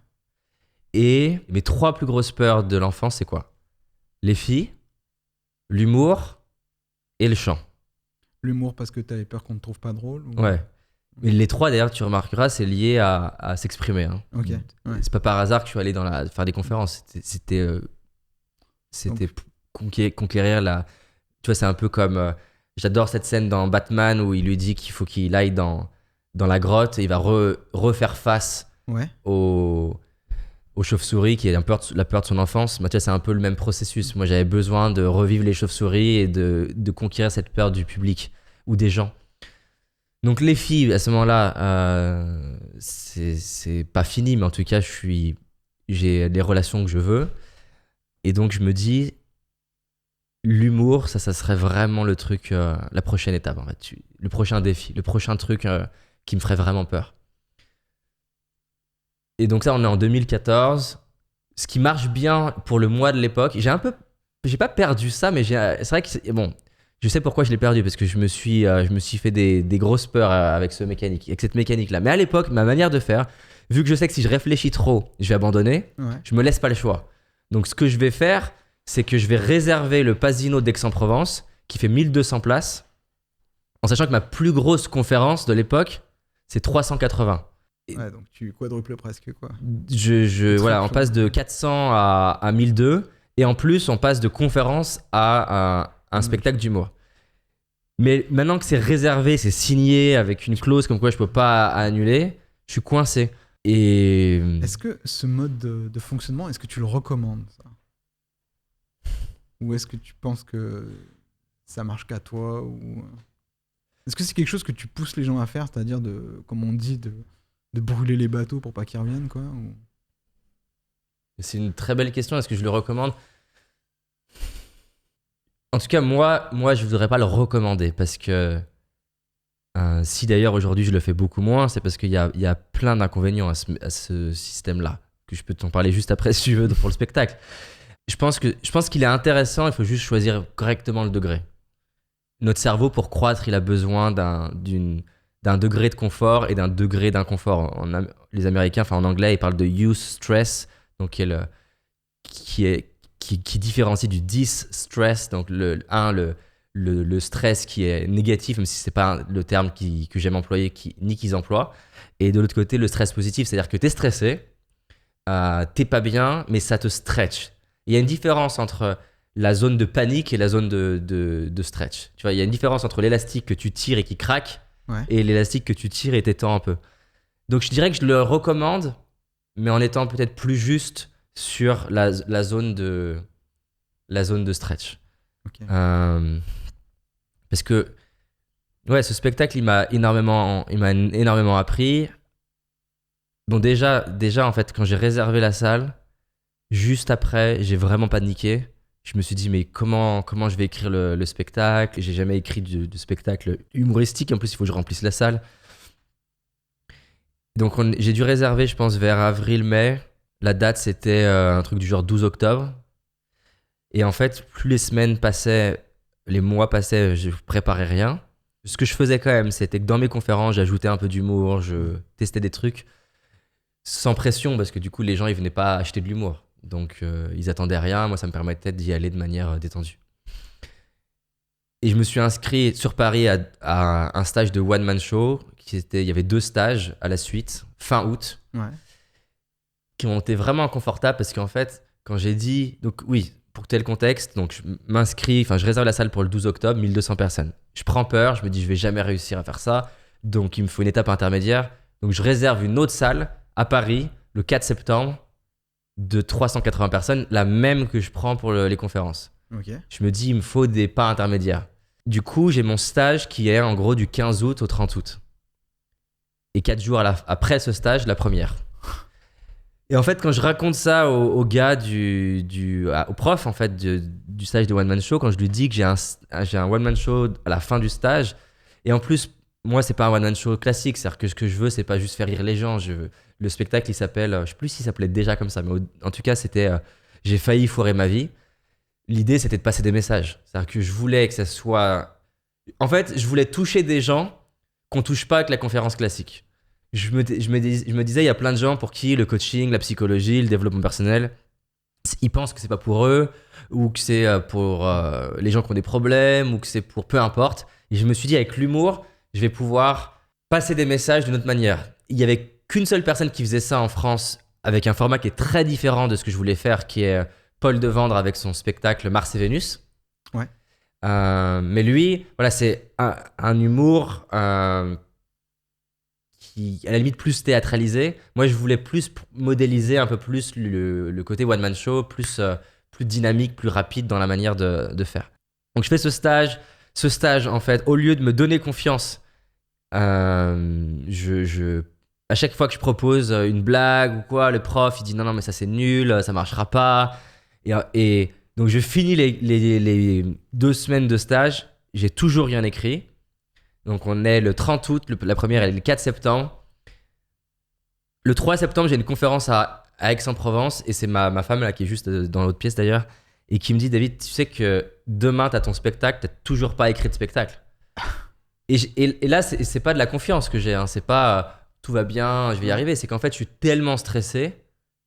Et mes 3 plus grosses peurs de l'enfance, c'est quoi? Les filles, l'humour et le chant. L'humour parce que t'avais peur qu'on ne te trouve pas drôle ou... Ouais. Mais les 3 d'ailleurs, tu remarqueras, c'est lié à s'exprimer. Hein. Ok. Ouais. C'est pas par hasard que je suis allé faire des conférences. C'était conquérir la... Tu vois, c'est un peu comme... j'adore cette scène dans Batman où il lui dit qu'il faut qu'il aille dans la grotte et il va refaire face aux chauves-souris qui est la peur de son enfance. Tu vois, c'est un peu le même processus. Moi, j'avais besoin de revivre les chauves-souris et de conquérir cette peur du public ou des gens. Donc les filles, à ce moment-là, c'est pas fini, mais en tout cas, j'ai les relations que je veux. Et donc je me dis, l'humour, ça serait vraiment le truc, la prochaine étape en fait. Le prochain défi, le prochain truc qui me ferait vraiment peur. Et donc ça, on est en 2014. Ce qui marche bien pour le moi de l'époque, j'ai pas perdu ça, mais c'est vrai que bon, je sais pourquoi je l'ai perdu, parce que je me suis fait des grosses peurs avec cette mécanique-là. Mais à l'époque, ma manière de faire, vu que je sais que si je réfléchis trop, je vais abandonner, je me laisse pas le choix. Donc ce que je vais faire, c'est que je vais réserver le Pasino d'Aix-en-Provence, qui fait 1200 places, en sachant que ma plus grosse conférence de l'époque, c'est 380. Ouais, donc tu quadruples presque, quoi. Voilà, on passe de 400 à 1002, et en plus, on passe de conférence à un spectacle d'humour. Mais maintenant que c'est réservé, c'est signé avec une clause comme quoi je peux pas annuler, je suis coincé. Et est-ce que ce mode de fonctionnement, est-ce que tu le recommandes, ça? Ou est-ce que tu penses que ça marche qu'à toi, ou est-ce que c'est quelque chose que tu pousses les gens à faire, c'est-à-dire comme on dit, de brûler les bateaux pour pas qu'ils reviennent, quoi, ou... C'est une très belle question. Est-ce que je le recommande? En tout cas, moi, je voudrais pas le recommander, parce que si d'ailleurs aujourd'hui je le fais beaucoup moins, c'est parce qu'il y a plein d'inconvénients à ce système-là, que je peux t'en parler juste après si tu veux pour le spectacle. Je pense qu'il est intéressant, il faut juste choisir correctement le degré. Notre cerveau, pour croître, il a besoin d'un degré de confort et d'un degré d'inconfort. Les Américains, en anglais, ils parlent de use stress, donc qui différencie du dis-stress, donc le stress qui est négatif, même si c'est pas le terme que j'aime employer, ni qu'ils emploient, et de l'autre côté, le stress positif, c'est-à-dire que t'es stressé, t'es pas bien, mais ça te stretch. Il y a une différence entre la zone de panique et la zone de stretch. Tu vois, il y a une différence entre l'élastique que tu tires et qui craque, et l'élastique que tu tires et t'étends un peu. Donc je dirais que je le recommande, mais en étant peut-être plus juste sur la zone de stretch. Okay. Parce que ce spectacle, il m'a énormément appris. Bon, déjà en fait, quand j'ai réservé la salle, juste après, j'ai vraiment paniqué. Je me suis dit, mais comment je vais écrire le spectacle? J'ai jamais écrit de spectacle humoristique. En plus, il faut que je remplisse la salle. Donc, j'ai dû réserver, je pense, vers avril-mai. La date, c'était un truc du genre 12 octobre. Et en fait, plus les semaines passaient, les mois passaient, je préparais rien. Ce que je faisais quand même, c'était que dans mes conférences, j'ajoutais un peu d'humour, je testais des trucs sans pression, parce que du coup, les gens, ils venaient pas acheter de l'humour. Donc, ils attendaient rien. Moi, ça me permettait d'y aller de manière détendue. Et je me suis inscrit sur Paris à un stage de one-man show. Il y avait 2 stages à la suite, fin août, qui ont été vraiment inconfortables, parce qu'en fait, quand j'ai dit... Donc oui, pour tel contexte, donc je réserve la salle pour le 12 octobre, 1200 personnes. Je prends peur, je me dis je vais jamais réussir à faire ça, donc il me faut une étape intermédiaire. Donc je réserve une autre salle à Paris le 4 septembre de 380 personnes, la même que je prends pour les conférences. Okay. Je me dis il me faut des pas intermédiaires. Du coup, j'ai mon stage qui est en gros du 15 août au 30 août. Et 4 jours après ce stage, la première. Et en fait, quand je raconte ça au gars, au prof en fait, du stage de One Man Show, quand je lui dis que j'ai un One Man Show à la fin du stage, et en plus, moi, c'est pas un One Man Show classique, c'est-à-dire que ce que je veux, c'est pas juste faire rire les gens. Le spectacle, il s'appelle, je sais plus s'il s'appelait déjà comme ça, mais en tout cas, c'était J'ai failli foirer ma vie. L'idée, c'était de passer des messages. C'est-à-dire que je voulais que ça soit... En fait, je voulais toucher des gens qu'on touche pas avec la conférence classique. Je me disais, il y a plein de gens pour qui le coaching, la psychologie, le développement personnel, ils pensent que c'est pas pour eux, ou que c'est pour les gens qui ont des problèmes, ou que c'est pour peu importe. Et je me suis dit, avec l'humour, je vais pouvoir passer des messages d'une autre manière. Il y avait qu'une seule personne qui faisait ça en France, avec un format qui est très différent de ce que je voulais faire, qui est Paul Devendre avec son spectacle Mars et Vénus. Ouais. Mais lui, voilà, c'est un humour qui, à la limite, plus théâtralisé. Moi, je voulais plus modéliser un peu plus le côté one-man show, plus dynamique, plus rapide dans la manière de faire. Donc, je fais ce stage. Ce stage, en fait, au lieu de me donner confiance À chaque fois que je propose une blague ou quoi, le prof il dit non, mais ça c'est nul, ça marchera pas. Et donc je finis les 2 semaines de stage, j'ai toujours rien écrit. Donc on est le 30 août, la première elle est le 4 septembre. Le 3 septembre, j'ai une conférence à Aix-en-Provence et c'est ma femme là qui est juste dans l'autre pièce d'ailleurs et qui me dit David, tu sais que demain t'as ton spectacle, t'as toujours pas écrit de spectacle. Et là, c'est pas de la confiance que j'ai, hein. C'est pas tout va bien, je vais y arriver. C'est qu'en fait, je suis tellement stressé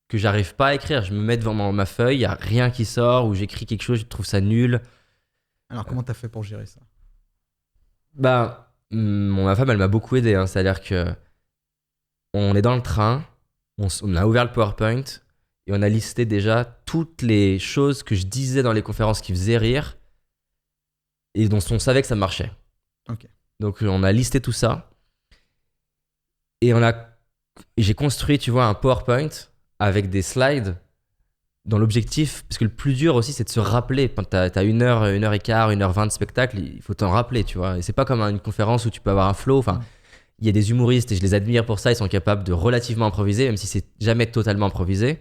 que j'arrive pas à écrire. Je me mets devant ma feuille, il y a rien qui sort, ou j'écris quelque chose, je trouve ça nul. Alors, comment t'as fait pour gérer ça? Ma femme, elle m'a beaucoup aidé, hein. C'est-à-dire que on est dans le train, on a ouvert le PowerPoint et on a listé déjà toutes les choses que je disais dans les conférences qui faisaient rire et dont on savait que ça marchait. Ok. Donc on a listé tout ça et j'ai construit, tu vois, un PowerPoint avec des slides dans l'objectif, parce que le plus dur aussi c'est de se rappeler. Quand t'as 1h, 1h15, 1h20 de spectacle, il faut t'en rappeler, tu vois. Et c'est pas comme une conférence où tu peux avoir un flow. Enfin, il y a des humoristes et je les admire pour ça, ils sont capables de relativement improviser, même si c'est jamais totalement improvisé.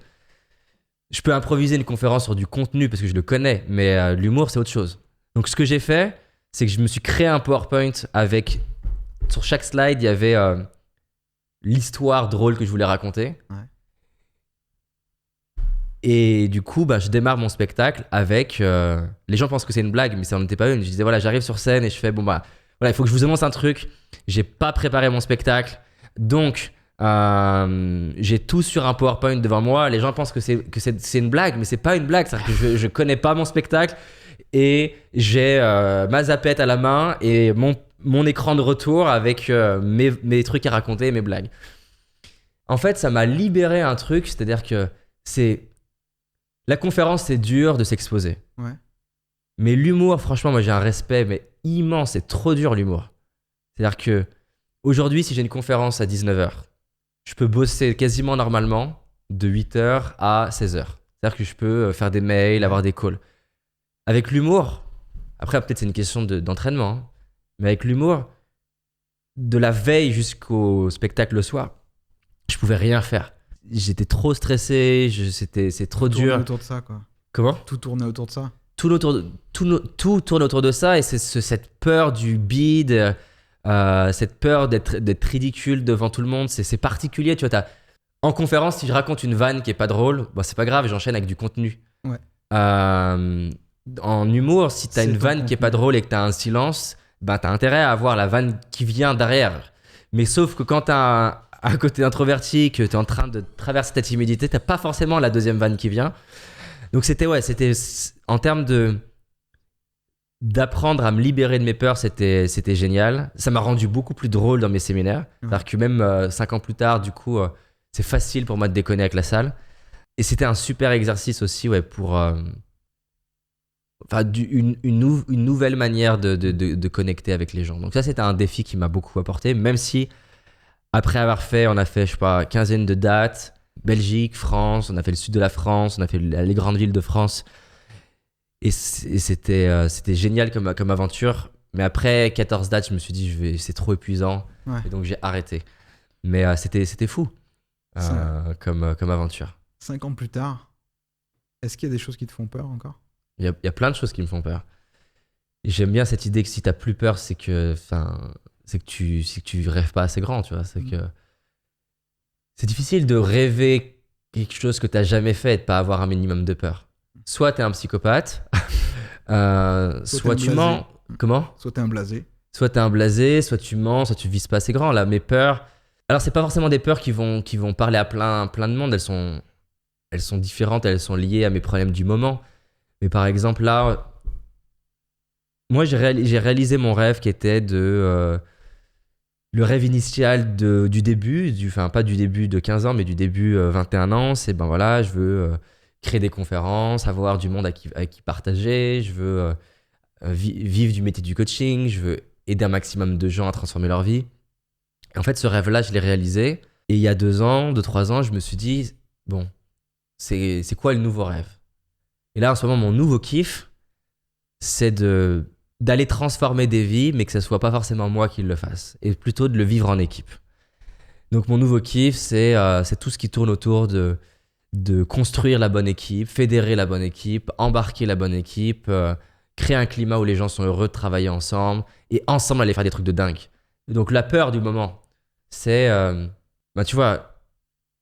Je peux improviser une conférence sur du contenu parce que je le connais, mais l'humour c'est autre chose. Donc ce que j'ai fait, c'est que je me suis créé un PowerPoint avec, sur chaque slide, il y avait l'histoire drôle que je voulais raconter. Ouais. Et du coup, je démarre mon spectacle avec... les gens pensent que c'est une blague, mais ça n'en était pas une. Je disais, voilà, j'arrive sur scène et je fais, voilà, il faut que je vous annonce un truc. J'ai pas préparé mon spectacle. Donc, j'ai tout sur un PowerPoint devant moi. Les gens pensent que c'est une blague, mais c'est pas une blague. C'est-à-dire que je connais pas mon spectacle. Et j'ai ma zapette à la main et mon écran de retour avec mes trucs à raconter et mes blagues. En fait, ça m'a libéré un truc, c'est-à-dire que la conférence, c'est dur de s'exposer. Ouais. Mais l'humour, franchement, moi j'ai un respect mais immense, c'est trop dur l'humour. C'est-à-dire que aujourd'hui, si j'ai une conférence à 19h, je peux bosser quasiment normalement de 8h à 16h. C'est-à-dire que je peux faire des mails, avoir des calls. Avec l'humour, après peut-être c'est une question d'entraînement, hein, mais avec l'humour, de la veille jusqu'au spectacle le soir, je pouvais rien faire. J'étais trop stressé, c'est trop dur. Tout tournait autour de ça, quoi. Comment ? Tout tournait autour de ça. Tout tourne autour de ça et c'est cette peur du bide, cette peur d'être ridicule devant tout le monde, c'est particulier. Tu vois, en conférence, si je raconte une vanne qui est pas drôle, c'est pas grave, j'enchaîne avec du contenu. Ouais. En humour, si t'as une vanne qui est pas drôle et que t'as un silence, t'as intérêt à avoir la vanne qui vient derrière. Mais sauf que quand t'as un côté introverti, que t'es en train de traverser ta timidité, t'as pas forcément la deuxième vanne qui vient. Donc c'était en termes d'apprendre à me libérer de mes peurs, c'était génial. Ça m'a rendu beaucoup plus drôle dans mes séminaires. C'est-à-dire que même 5 ans plus tard, du coup, c'est facile pour moi de déconner avec la salle. Et c'était un super exercice aussi, pour une nouvelle manière de connecter avec les gens. Donc ça, c'était un défi qui m'a beaucoup apporté, même si après on a fait, je sais pas, quinzaine de dates. Belgique, France, on a fait le sud de la France, on a fait les grandes villes de France. Et c'était génial comme aventure. Mais après 14 dates, je me suis dit, c'est trop épuisant. Ouais. Et donc j'ai arrêté. Mais c'était fou comme aventure. 5 ans plus tard, est-ce qu'il y a des choses qui te font peur encore ? Il y a plein de choses qui me font peur. Et j'aime bien cette idée que si t'as plus peur, c'est que tu rêves pas assez grand, tu vois. C'est difficile de rêver quelque chose que t'as jamais fait et de pas avoir un minimum de peur. Soit t'es un psychopathe, soit tu mens. Comment ? Soit t'es un blasé. Soit t'es un blasé, soit tu mens, soit tu vises pas assez grand. Là, mes peurs... Alors, c'est pas forcément des peurs qui vont parler à plein de monde. Elles sont différentes, elles sont liées à mes problèmes du moment. Mais par exemple, là, moi, j'ai réalisé mon rêve qui était le rêve initial du début, pas du début de 15 ans, mais du début 21 ans, c'est je veux créer des conférences, avoir du monde avec qui partager, je veux vivre du métier du coaching, je veux aider un maximum de gens à transformer leur vie. Et en fait, ce rêve-là, je l'ai réalisé. Et il y a 3 ans, je me suis dit, bon, c'est quoi le nouveau rêve ? Et là, en ce moment, mon nouveau kiff, c'est de d'aller transformer des vies, mais que ce soit pas forcément moi qui le fasse, et plutôt de le vivre en équipe. Donc mon nouveau kiff, c'est tout ce qui tourne autour de construire la bonne équipe, fédérer la bonne équipe, embarquer la bonne équipe, créer un climat où les gens sont heureux de travailler ensemble, et ensemble aller faire des trucs de dingue. Donc la peur du moment, c'est, tu vois,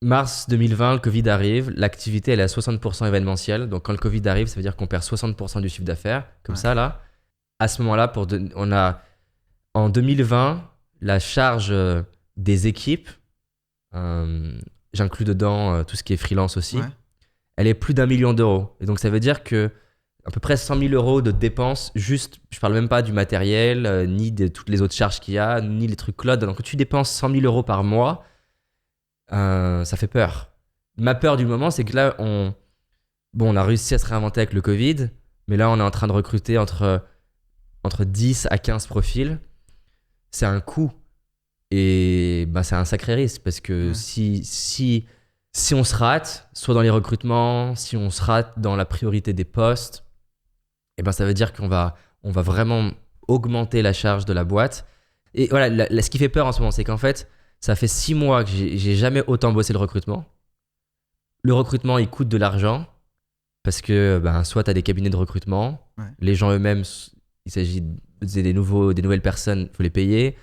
mars 2020, le Covid arrive, l'activité elle est à 60% événementielle, donc quand le Covid arrive, ça veut dire qu'on perd 60% du chiffre d'affaires, comme ça là. À ce moment-là, on a en 2020 la charge des équipes, j'inclus dedans tout ce qui est freelance aussi, elle est plus d'1 million d'euros. Et donc ça veut dire que à peu près 100 000 euros de dépenses, juste, je parle même pas du matériel, ni de toutes les autres charges qu'il y a, ni les trucs cloud. Donc quand tu dépenses 100 000 euros par mois, ça fait peur. Ma peur du moment, c'est que là, on a réussi à se réinventer avec le Covid, mais là, on est en train de recruter entre 10 à 15 profils. C'est un coût. Et c'est un sacré risque parce que si on se rate, soit dans les recrutements, si on se rate dans la priorité des postes, ça veut dire qu'on va vraiment augmenter la charge de la boîte. Et voilà, ce qui fait peur en ce moment, c'est qu'en fait, ça fait 6 mois que j'ai jamais autant bossé le recrutement. Le recrutement, il coûte de l'argent parce que soit tu as des cabinets de recrutement, les gens eux-mêmes, il s'agit des nouvelles personnes, il faut les payer.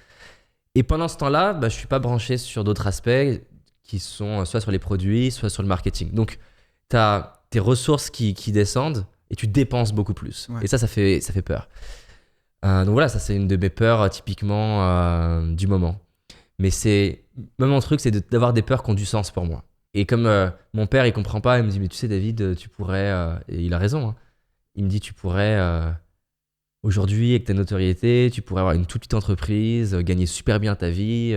Et pendant ce temps-là, je suis pas branché sur d'autres aspects qui sont soit sur les produits, soit sur le marketing. Donc, tu as tes ressources qui descendent et tu dépenses beaucoup plus. Et ça fait peur. Donc voilà, ça c'est une de mes peurs typiquement du moment. Mais mon truc, c'est d'avoir des peurs qui ont du sens pour moi. Et comme mon père, il comprend pas, il me dit, mais tu sais David, tu pourrais... et il a raison. Hein. Il me dit, tu pourrais... aujourd'hui, avec ta notoriété, tu pourrais avoir une toute petite entreprise, gagner super bien ta vie,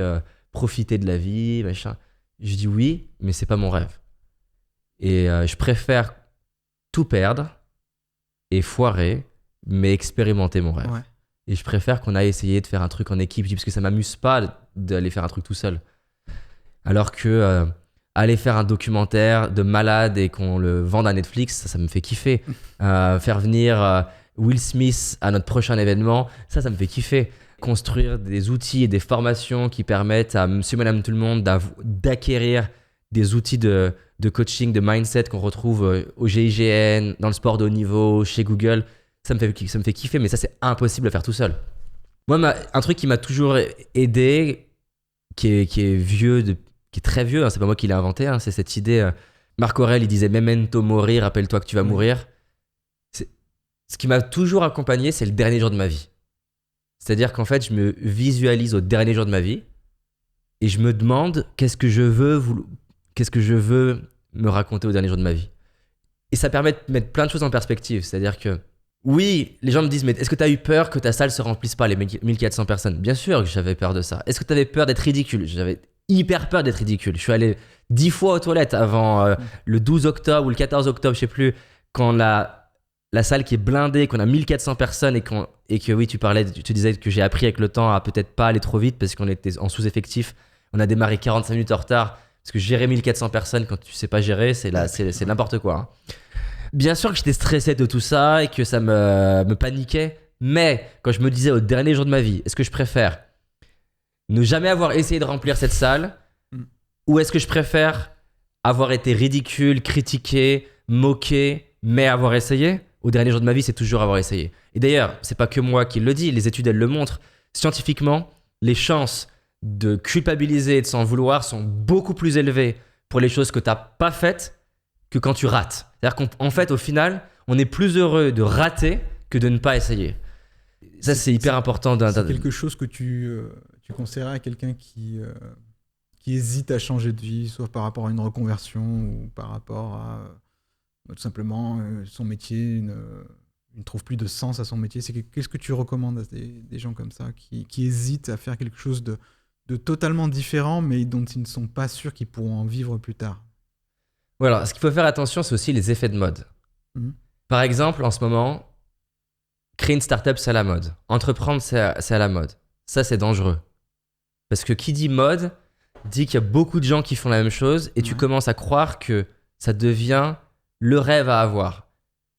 profiter de la vie, machin. Je dis oui, mais c'est pas mon rêve. Et je préfère tout perdre et foirer, mais expérimenter mon rêve. Et je préfère qu'on aille essayer de faire un truc en équipe, parce que ça m'amuse pas d'aller faire un truc tout seul. Alors que aller faire un documentaire de malade et qu'on le vende à Netflix, ça me fait kiffer. Faire venir Will Smith à notre prochain événement, ça me fait kiffer. Construire des outils et des formations qui permettent à monsieur, madame, tout le monde d'acquérir des outils de coaching, de mindset qu'on retrouve au GIGN, dans le sport de haut niveau, chez Google, ça me fait kiffer, mais ça, c'est impossible à faire tout seul. Moi, un truc qui m'a toujours aidé, qui est vieux, qui est très vieux, hein, c'est pas moi qui l'ai inventé, hein, c'est cette idée. Marc Aurèle, il disait « Memento mori », rappelle-toi que tu vas mourir. Ce qui m'a toujours accompagné, c'est le dernier jour de ma vie. C'est-à-dire qu'en fait, je me visualise au dernier jour de ma vie et je me demande qu'est-ce que je veux me raconter au dernier jour de ma vie. Et ça permet de mettre plein de choses en perspective. C'est-à-dire que, oui, les gens me disent, mais est-ce que tu as eu peur que ta salle se remplisse pas, les 1400 personnes ? Bien sûr que j'avais peur de ça. Est-ce que tu avais peur d'être ridicule ? J'avais hyper peur d'être ridicule. Je suis allé 10 fois aux toilettes avant le 12 octobre ou le 14 octobre, je sais plus, quand la salle qui est blindée, qu'on a 1400 personnes et que oui, tu disais que j'ai appris avec le temps à peut-être pas aller trop vite parce qu'on était en sous-effectif. On a démarré 45 minutes en retard parce que gérer 1400 personnes quand tu sais pas gérer, c'est n'importe quoi. Hein. Bien sûr que j'étais stressé de tout ça et que ça me paniquait, mais quand je me disais au dernier jour de ma vie, est-ce que je préfère ne jamais avoir essayé de remplir cette salle ou est-ce que je préfère avoir été ridicule, critiqué, moqué, mais avoir essayé ? Au dernier jour de ma vie, c'est toujours avoir essayé. Et d'ailleurs, c'est pas que moi qui le dis, les études, elles le montrent. Scientifiquement, les chances de culpabiliser et de s'en vouloir sont beaucoup plus élevées pour les choses que t'as pas faites que quand tu rates. C'est-à-dire qu'en fait, au final, on est plus heureux de rater que de ne pas essayer. Ça, c'est hyper important. C'est quelque chose que tu conseillerais à quelqu'un qui hésite à changer de vie, soit par rapport à une reconversion ou par rapport à... tout simplement, son métier ne trouve plus de sens à son métier. Qu'est-ce que tu recommandes à des gens comme ça qui hésitent à faire quelque chose de totalement différent, mais dont ils ne sont pas sûrs qu'ils pourront en vivre plus tard? Voilà, ce qu'il faut faire attention, c'est aussi les effets de mode. Par exemple, en ce moment, créer une startup, c'est à la mode. Entreprendre, c'est à la mode. Ça, c'est dangereux. Parce que qui dit mode, dit qu'il y a beaucoup de gens qui font la même chose et tu commences à croire que ça devient... le rêve à avoir.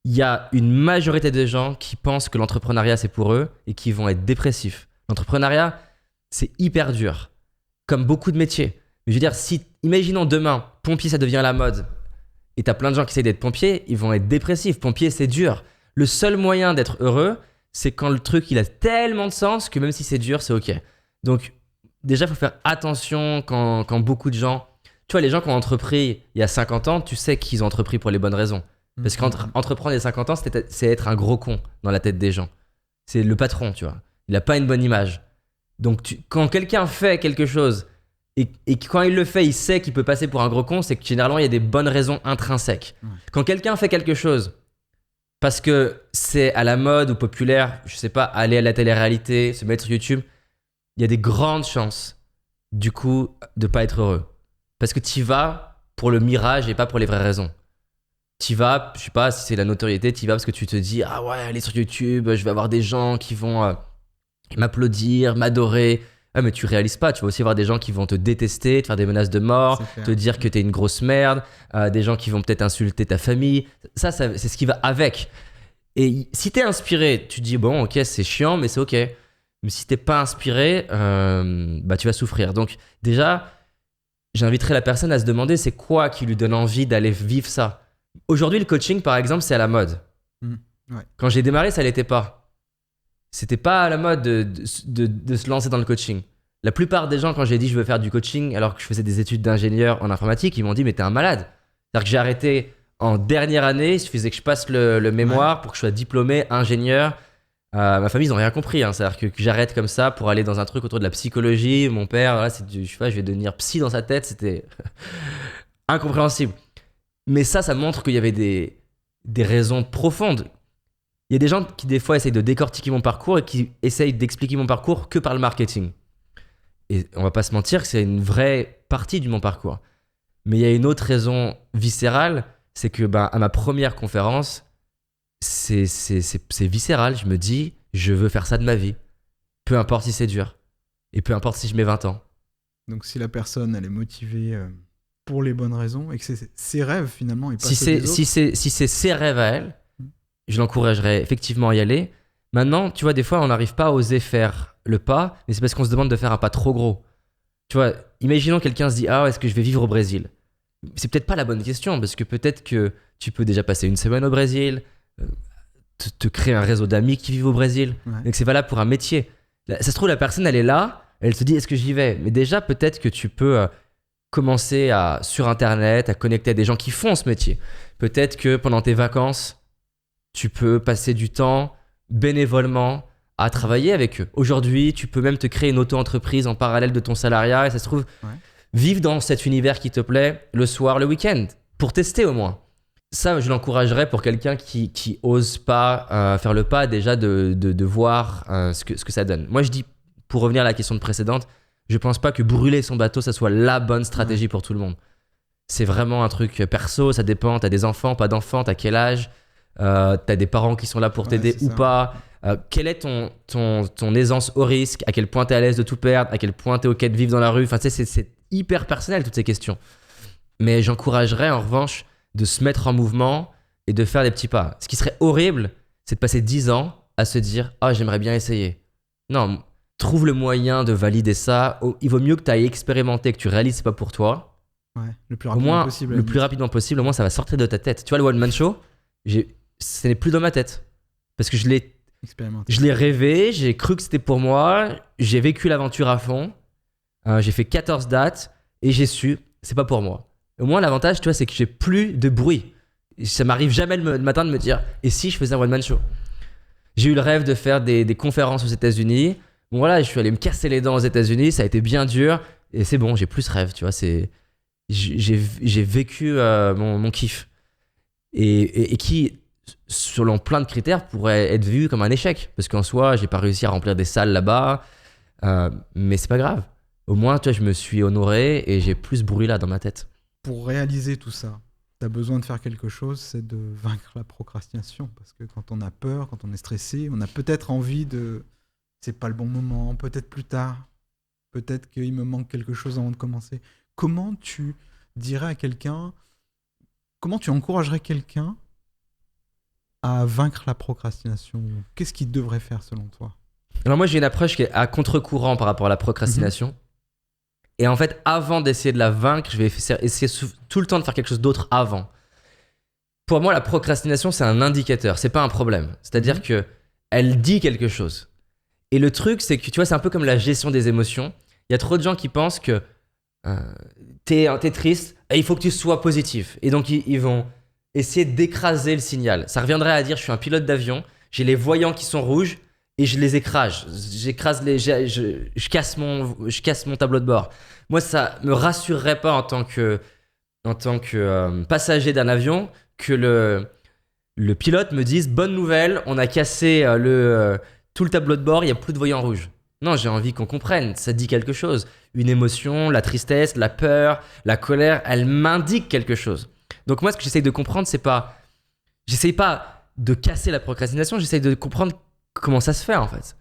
il y a une majorité de gens qui pensent que l'entrepreneuriat, c'est pour eux et qui vont être dépressifs. L'entrepreneuriat, c'est hyper dur, comme beaucoup de métiers. Mais je veux dire, si, imaginons demain, pompier, ça devient la mode, et t'as plein de gens qui essayent d'être pompiers, ils vont être dépressifs. Pompier, c'est dur. Le seul moyen d'être heureux, c'est quand le truc, il a tellement de sens que même si c'est dur, c'est OK. Donc, déjà, il faut faire attention quand beaucoup de gens... Tu vois, les gens qui ont entrepris il y a 50 ans, tu sais qu'ils ont entrepris pour les bonnes raisons. Parce qu'entreprendre il y a 50 ans, c'est être un gros con dans la tête des gens. C'est le patron, tu vois. Il n'a pas une bonne image. Donc, quand quelqu'un fait quelque chose et quand il le fait, il sait qu'il peut passer pour un gros con, c'est que généralement, il y a des bonnes raisons intrinsèques. Quand quelqu'un fait quelque chose parce que c'est à la mode ou populaire, je sais pas, aller à la télé-réalité, se mettre sur YouTube, il y a des grandes chances, du coup, de pas être heureux. Parce que tu vas pour le mirage et pas pour les vraies raisons. Tu vas, je sais pas si c'est la notoriété, tu vas parce que tu te dis ah ouais, aller sur YouTube, je vais avoir des gens qui vont m'applaudir, m'adorer. Ah, mais tu réalises pas, tu vas aussi avoir des gens qui vont te détester, te faire des menaces de mort, te dire que t'es une grosse merde, des gens qui vont peut-être insulter ta famille. Ça, c'est ce qui va avec. Et si t'es inspiré, tu te dis bon, ok, c'est chiant, mais c'est ok. Mais si t'es pas inspiré, bah tu vas souffrir. Donc déjà, j'inviterais la personne à se demander c'est quoi qui lui donne envie d'aller vivre ça. Aujourd'hui, le coaching, par exemple, c'est à la mode. Ouais. Quand j'ai démarré, ça l'était pas. C'était pas à la mode de se lancer dans le coaching. La plupart des gens, quand j'ai dit je veux faire du coaching, alors que je faisais des études d'ingénieur en informatique, ils m'ont dit mais t'es un malade. C'est-à-dire que j'ai arrêté en dernière année, il suffisait que je passe le mémoire pour que je sois diplômé ingénieur. Ma famille, ils n'ont rien compris. C'est-à-dire que j'arrête comme ça pour aller dans un truc autour de la psychologie. Mon père, là, je sais pas, je vais devenir psy dans sa tête. C'était incompréhensible. Mais ça montre qu'il y avait des raisons profondes. Il y a des gens qui, des fois, essayent de décortiquer mon parcours et qui essayent d'expliquer mon parcours que par le marketing. Et on va pas se mentir que c'est une vraie partie de mon parcours. Mais il y a une autre raison viscérale, c'est que à ma première conférence, c'est viscéral. Je me dis, je veux faire ça de ma vie. Peu importe si c'est dur. Et peu importe si je mets 20 ans. Donc si la personne, elle est motivée pour les bonnes raisons et que c'est ses rêves finalement et pas si ceux des autres. Si c'est ses rêves à elle, je l'encouragerais effectivement à y aller. Maintenant, tu vois, des fois, on n'arrive pas à oser faire le pas, mais c'est parce qu'on se demande de faire un pas trop gros. Tu vois, imaginons quelqu'un se dit « Ah, est-ce que je vais vivre au Brésil ?» C'est peut-être pas la bonne question, parce que peut-être que tu peux déjà passer une semaine au Brésil, te créer un réseau d'amis qui vivent au Brésil. Ouais. Donc c'est valable pour un métier. Ça se trouve, la personne, elle est là, elle se dit « Est-ce que j'y vais ?» Mais déjà, peut-être que tu peux commencer sur Internet, à connecter à des gens qui font ce métier. Peut-être que pendant tes vacances, tu peux passer du temps bénévolement à travailler avec eux. Aujourd'hui, tu peux même te créer une auto-entreprise en parallèle de ton salariat et ça se trouve, vivre dans cet univers qui te plaît le soir, le week-end, pour tester au moins. Ça, je l'encouragerais pour quelqu'un qui ose pas faire le pas déjà de voir ce que ça donne. Moi, je dis, pour revenir à la question précédente, je pense pas que brûler son bateau, ça soit la bonne stratégie pour tout le monde. C'est vraiment un truc perso, ça dépend, t'as des enfants, pas d'enfants, t'as quel âge, t'as des parents qui sont là pour t'aider ou pas. Quelle est ton aisance au risque, à quel point t'es à l'aise de tout perdre, à quel point t'es ok de vivre dans la rue. Enfin, tu sais, c'est hyper personnel toutes ces questions. Mais j'encouragerais en revanche de se mettre en mouvement et de faire des petits pas. Ce qui serait horrible, c'est de passer 10 ans à se dire « Ah, j'aimerais bien essayer ». Non, trouve le moyen de valider ça. Il vaut mieux que tu ailles expérimenter, que tu réalises que c'est pas pour toi. Ouais, le plus rapidement possible. Le plus rapidement possible, au moins ça va sortir de ta tête. Tu vois, le one-man show, ce n'est plus dans ma tête. Parce que je l'ai rêvé, j'ai cru que c'était pour moi, j'ai vécu l'aventure à fond, j'ai fait 14 dates et j'ai su, c'est pas pour moi. Au moins, l'avantage, tu vois, c'est que j'ai plus de bruit. Ça m'arrive jamais le matin de me dire, et si je faisais un one-man show ? J'ai eu le rêve de faire des conférences aux États-Unis. Bon, voilà, je suis allé me casser les dents aux États-Unis, ça a été bien dur, et c'est bon, j'ai plus ce rêve, tu vois, j'ai vécu mon kiff. Et qui, selon plein de critères, pourrait être vu comme un échec. Parce qu'en soi, j'ai pas réussi à remplir des salles là-bas, mais c'est pas grave. Au moins, tu vois, je me suis honoré et j'ai plus ce bruit-là dans ma tête. Pour réaliser tout ça, tu as besoin de faire quelque chose, c'est de vaincre la procrastination. Parce que quand on a peur, quand on est stressé, on a peut-être envie de... C'est pas le bon moment, peut-être plus tard. Peut-être qu'il me manque quelque chose avant de commencer. Comment tu dirais à quelqu'un... Comment tu encouragerais quelqu'un à vaincre la procrastination? Qu'est-ce qu'il devrait faire selon toi? Alors moi, j'ai une approche qui est à contre-courant par rapport à la procrastination. Et en fait, avant d'essayer de la vaincre, je vais essayer tout le temps de faire quelque chose d'autre avant. Pour moi, la procrastination, c'est un indicateur, c'est pas un problème. C'est-à-dire que elle dit quelque chose. Et le truc, c'est que tu vois, c'est un peu comme la gestion des émotions. Il y a trop de gens qui pensent que t'es triste et il faut que tu sois positif. Et donc, ils vont essayer d'écraser le signal. Ça reviendrait à dire, je suis un pilote d'avion, j'ai les voyants qui sont rouges et je les écrase. Je casse mon tableau de bord. Moi, ça me rassurerait pas en tant que passager d'un avion que le pilote me dise bonne nouvelle, on a cassé tout le tableau de bord, il n'y a plus de voyants rouges. Non, j'ai envie qu'on comprenne, ça dit quelque chose. Une émotion, la tristesse, la peur, la colère, elle m'indique quelque chose. Donc moi, ce que j'essaye de comprendre, j'essaye pas de casser la procrastination, j'essaye de comprendre comment ça se fait en fait.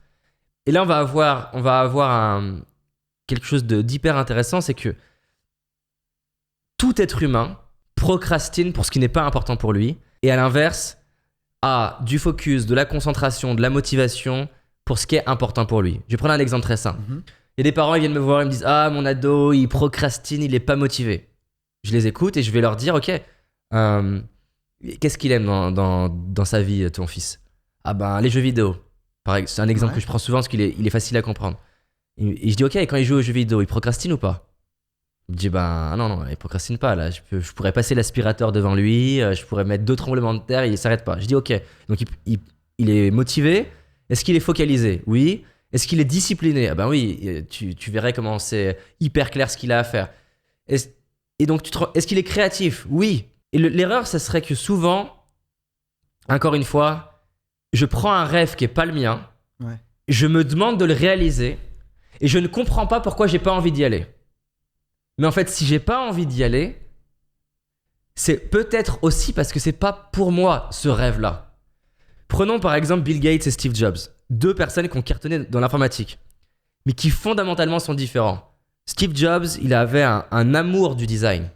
Et là, on va avoir quelque chose d'hyper intéressant, c'est que tout être humain procrastine pour ce qui n'est pas important pour lui, et à l'inverse, a du focus, de la concentration, de la motivation pour ce qui est important pour lui. Je vais prendre un exemple très simple. Il y a des parents, ils viennent me voir, ils me disent « Ah, mon ado, il procrastine, il est pas motivé. » Je les écoute et je vais leur dire « Ok, qu'est-ce qu'il aime dans sa vie, ton fils ?»« Ah ben, les jeux vidéo. » C'est un exemple que je prends souvent parce qu'il est facile à comprendre. Et je dis « Ok, quand il joue aux jeux vidéo, il procrastine ou pas ?» Il me dit ben non, il procrastine pas là. Je pourrais passer l'aspirateur devant lui, je pourrais mettre 2 tremblements de terre, il s'arrête pas. Je dis ok. Donc il est motivé. Est-ce qu'il est focalisé? Oui. Est-ce qu'il est discipliné? Ah ben oui. Tu verrais comment c'est hyper clair ce qu'il a à faire. Et donc est-ce qu'il est créatif? Oui. Et l'erreur, ça serait que souvent, encore une fois, je prends un rêve qui est pas le mien. Ouais. Je me demande de le réaliser et je ne comprends pas pourquoi j'ai pas envie d'y aller. Mais en fait, si j'ai pas envie d'y aller, c'est peut-être aussi parce que c'est pas pour moi ce rêve-là. Prenons par exemple Bill Gates et Steve Jobs, 2 personnes qui ont cartonné dans l'informatique, mais qui fondamentalement sont différents. Steve Jobs, il avait un amour du design.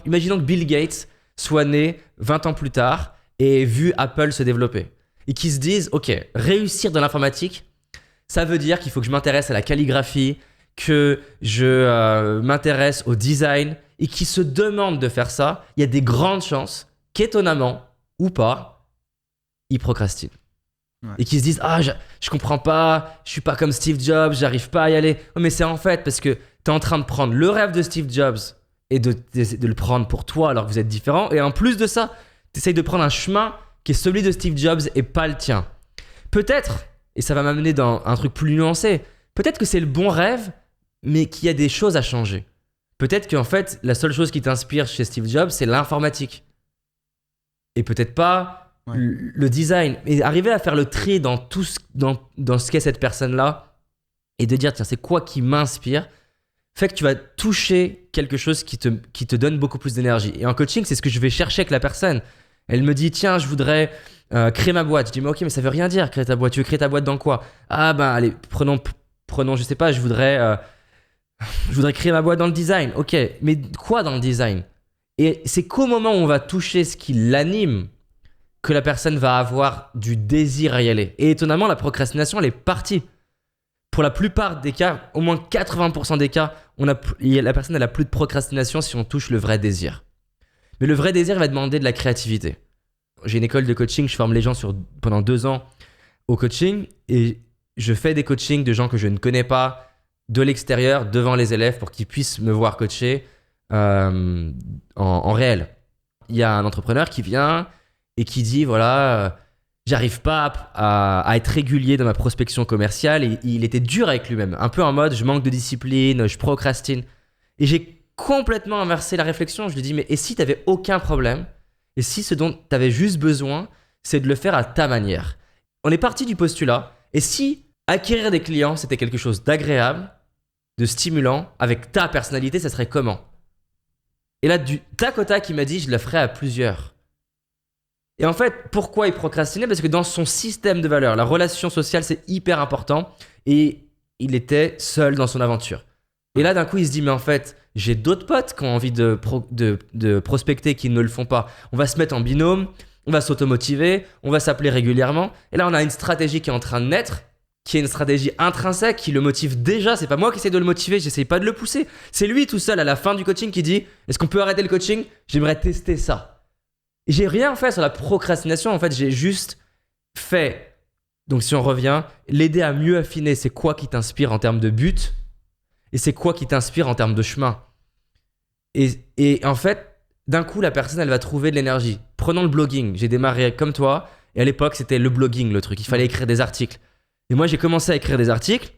Imaginons que Bill Gates soit né 20 ans plus tard et ait vu Apple se développer. Et qu'ils se disent, ok, réussir dans l'informatique, ça veut dire qu'il faut que je m'intéresse à la calligraphie, que je m'intéresse au design et qui se demande de faire ça, il y a des grandes chances qu'étonnamment ou pas, ils procrastinent. Ouais. Et qui se disent ah je comprends pas, je suis pas comme Steve Jobs, j'arrive pas à y aller. Oh, mais c'est en fait parce que t'es en train de prendre le rêve de Steve Jobs et de le prendre pour toi alors que vous êtes différents. Et en plus de ça, t'essayes de prendre un chemin qui est celui de Steve Jobs et pas le tien. Peut-être, et ça va m'amener dans un truc plus nuancé, peut-être que c'est le bon rêve, mais qu'il y a des choses à changer. Peut-être qu'en fait, la seule chose qui t'inspire chez Steve Jobs, c'est l'informatique. Et peut-être pas le design. Et arriver à faire le tri dans tout dans ce qu'est cette personne-là et de dire, tiens, c'est quoi qui m'inspire, fait que tu vas toucher quelque chose qui te donne beaucoup plus d'énergie. Et en coaching, c'est ce que je vais chercher avec la personne. Elle me dit, tiens, je voudrais créer ma boîte. Je dis, mais ok, mais ça veut rien dire, créer ta boîte. Tu veux créer ta boîte dans quoi? Ah ben, allez, prenons, je sais pas, je voudrais créer ma boîte dans le design. Ok, mais quoi dans le design? Et c'est qu'au moment où on va toucher ce qui l'anime que la personne va avoir du désir à y aller. Et étonnamment, la procrastination, elle est partie. Pour la plupart des cas, au moins 80% des cas, la personne n'a plus de procrastination si on touche le vrai désir. Mais le vrai désir va demander de la créativité. J'ai une école de coaching, je forme les gens pendant 2 ans au coaching et je fais des coachings de gens que je ne connais pas de l'extérieur devant les élèves pour qu'ils puissent me voir coacher en réel. Il y a un entrepreneur qui vient et qui dit voilà, j'arrive pas à être régulier dans ma prospection commerciale et il était dur avec lui-même, un peu en mode je manque de discipline, je procrastine. Et j'ai complètement inversé la réflexion. Je lui dis mais et si tu n'avais aucun problème et si ce dont tu avais juste besoin c'est de le faire à ta manière. On est parti du postulat et si acquérir des clients c'était quelque chose d'agréable, de stimulant, avec ta personnalité, ça serait comment? Et là, du tac au tac, il m'a dit, je le ferai à plusieurs. Et en fait, pourquoi il procrastinait? Parce que dans son système de valeurs, la relation sociale, c'est hyper important. Et il était seul dans son aventure. Et là, d'un coup, il se dit, mais en fait, j'ai d'autres potes qui ont envie de prospecter, qui ne le font pas. On va se mettre en binôme, on va s'automotiver, on va s'appeler régulièrement. Et là, on a une stratégie qui est en train de naître, qui est une stratégie intrinsèque, qui le motive déjà. C'est pas moi qui essaie de le motiver, j'essaie pas de le pousser. C'est lui tout seul à la fin du coaching qui dit « Est-ce qu'on peut arrêter le coaching ? J'aimerais tester ça. » Et j'ai rien fait sur la procrastination. En fait, j'ai juste fait. Donc, si on revient, l'aider à mieux affiner c'est quoi qui t'inspire en termes de but et c'est quoi qui t'inspire en termes de chemin. Et en fait, d'un coup, la personne, elle va trouver de l'énergie. Prenons le blogging. J'ai démarré comme toi. Et à l'époque, c'était le blogging, le truc. Il fallait écrire des articles. Et moi, j'ai commencé à écrire des articles.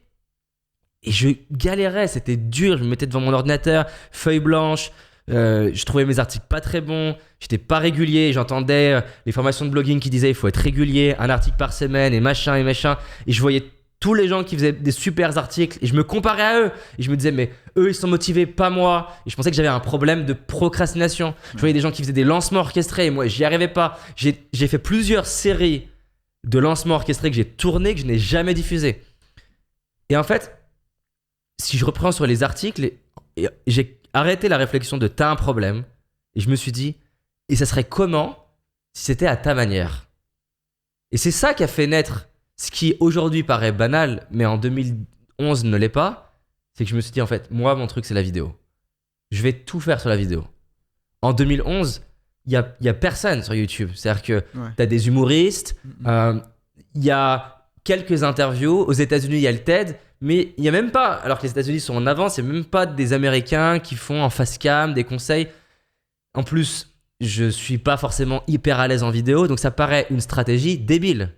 Et je galérais. C'était dur. Je me mettais devant mon ordinateur, feuille blanche. Je trouvais mes articles pas très bons. J'étais pas régulier. J'entendais les formations de blogging qui disaient il faut être régulier, un article par semaine et machin et machin. Et je voyais tous les gens qui faisaient des super articles et je me comparais à eux. Et je me disais, mais eux, ils sont motivés, pas moi. Et je pensais que j'avais un problème de procrastination. Je voyais des gens qui faisaient des lancements orchestrés et moi, j'y arrivais pas. J'ai fait plusieurs séries de lancements orchestrés que j'ai tournés, que je n'ai jamais diffusés. Et en fait, si je reprends sur les articles, j'ai arrêté la réflexion de t'as un problème. Et je me suis dit, et ça serait comment si c'était à ta manière ? Et c'est ça qui a fait naître ce qui aujourd'hui paraît banal, mais en 2011 ne l'est pas, c'est que je me suis dit en fait, moi mon truc c'est la vidéo. Je vais tout faire sur la vidéo. En 2011, il y a personne sur YouTube. C'est-à-dire que tu as des humoristes, il y a quelques interviews. Aux États-Unis, il y a le TED, mais il n'y a même pas, alors que les États-Unis sont en avance, il n'y a même pas des Américains qui font en face cam des conseils. En plus, je ne suis pas forcément hyper à l'aise en vidéo, donc ça paraît une stratégie débile.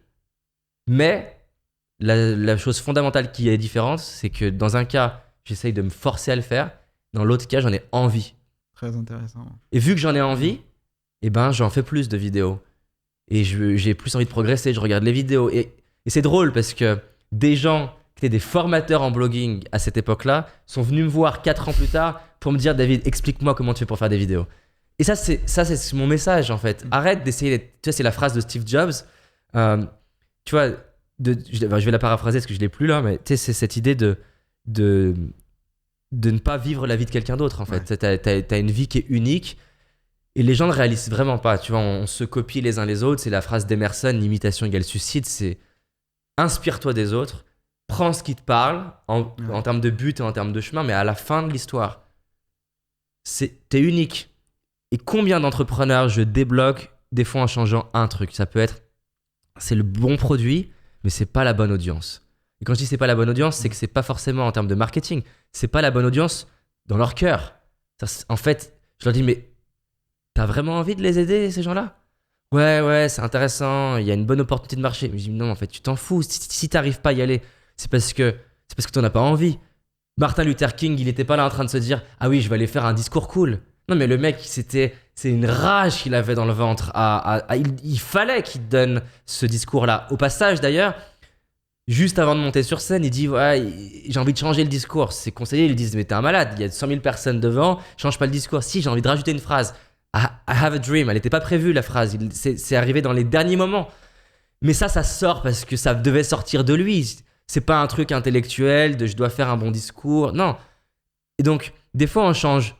Mais la chose fondamentale qui est différente, c'est que dans un cas, j'essaye de me forcer à le faire. Dans l'autre cas, j'en ai envie. Très intéressant. Et vu que j'en ai envie, eh ben, j'en fais plus de vidéos. Et j'ai plus envie de progresser, je regarde les vidéos. Et c'est drôle parce que des gens qui étaient des formateurs en blogging à cette époque-là sont venus me voir 4 ans plus tard pour me dire « David, explique-moi comment tu fais pour faire des vidéos. » Et ça, c'est mon message en fait. Arrête d'essayer d'être... Tu vois, c'est la phrase de Steve Jobs. Tu vois, je vais la paraphraser parce que je ne l'ai plus là, mais tu sais, c'est cette idée de ne pas vivre la vie de quelqu'un d'autre en fait. Ouais. T'as une vie qui est unique et les gens ne réalisent vraiment pas. Tu vois, on se copie les uns les autres. C'est la phrase d'Emerson, l'imitation égale suicide. C'est inspire-toi des autres, prends ce qui te parle en termes de but et en termes de chemin, mais à la fin de l'histoire, t'es unique. Et combien d'entrepreneurs je débloque des fois en changeant un truc. Ça peut être c'est le bon produit, mais c'est pas la bonne audience. Et quand je dis c'est pas la bonne audience, c'est que c'est pas forcément en termes de marketing. C'est pas la bonne audience dans leur cœur. En fait, je leur dis, mais t'as vraiment envie de les aider, ces gens-là ? Ouais, c'est intéressant, il y a une bonne opportunité de marché. Mais je dis, non, en fait, tu t'en fous. Si t'arrives pas à y aller, c'est parce que t'en as pas envie. Martin Luther King, il était pas là en train de se dire, ah oui, je vais aller faire un discours cool. Non, mais le mec, c'est une rage qu'il avait dans le ventre. Il fallait qu'il donne ce discours-là. Au passage, d'ailleurs, juste avant de monter sur scène, il dit ouais, j'ai envie de changer le discours. Ses conseillers lui disent mais t'es un malade, il y a 100 000 personnes devant, change pas le discours. Si, j'ai envie de rajouter une phrase. I have a dream. Elle n'était pas prévue, la phrase. C'est arrivé dans les derniers moments. Mais ça sort parce que ça devait sortir de lui. C'est pas un truc intellectuel de je dois faire un bon discours. Non. Et donc, des fois, on change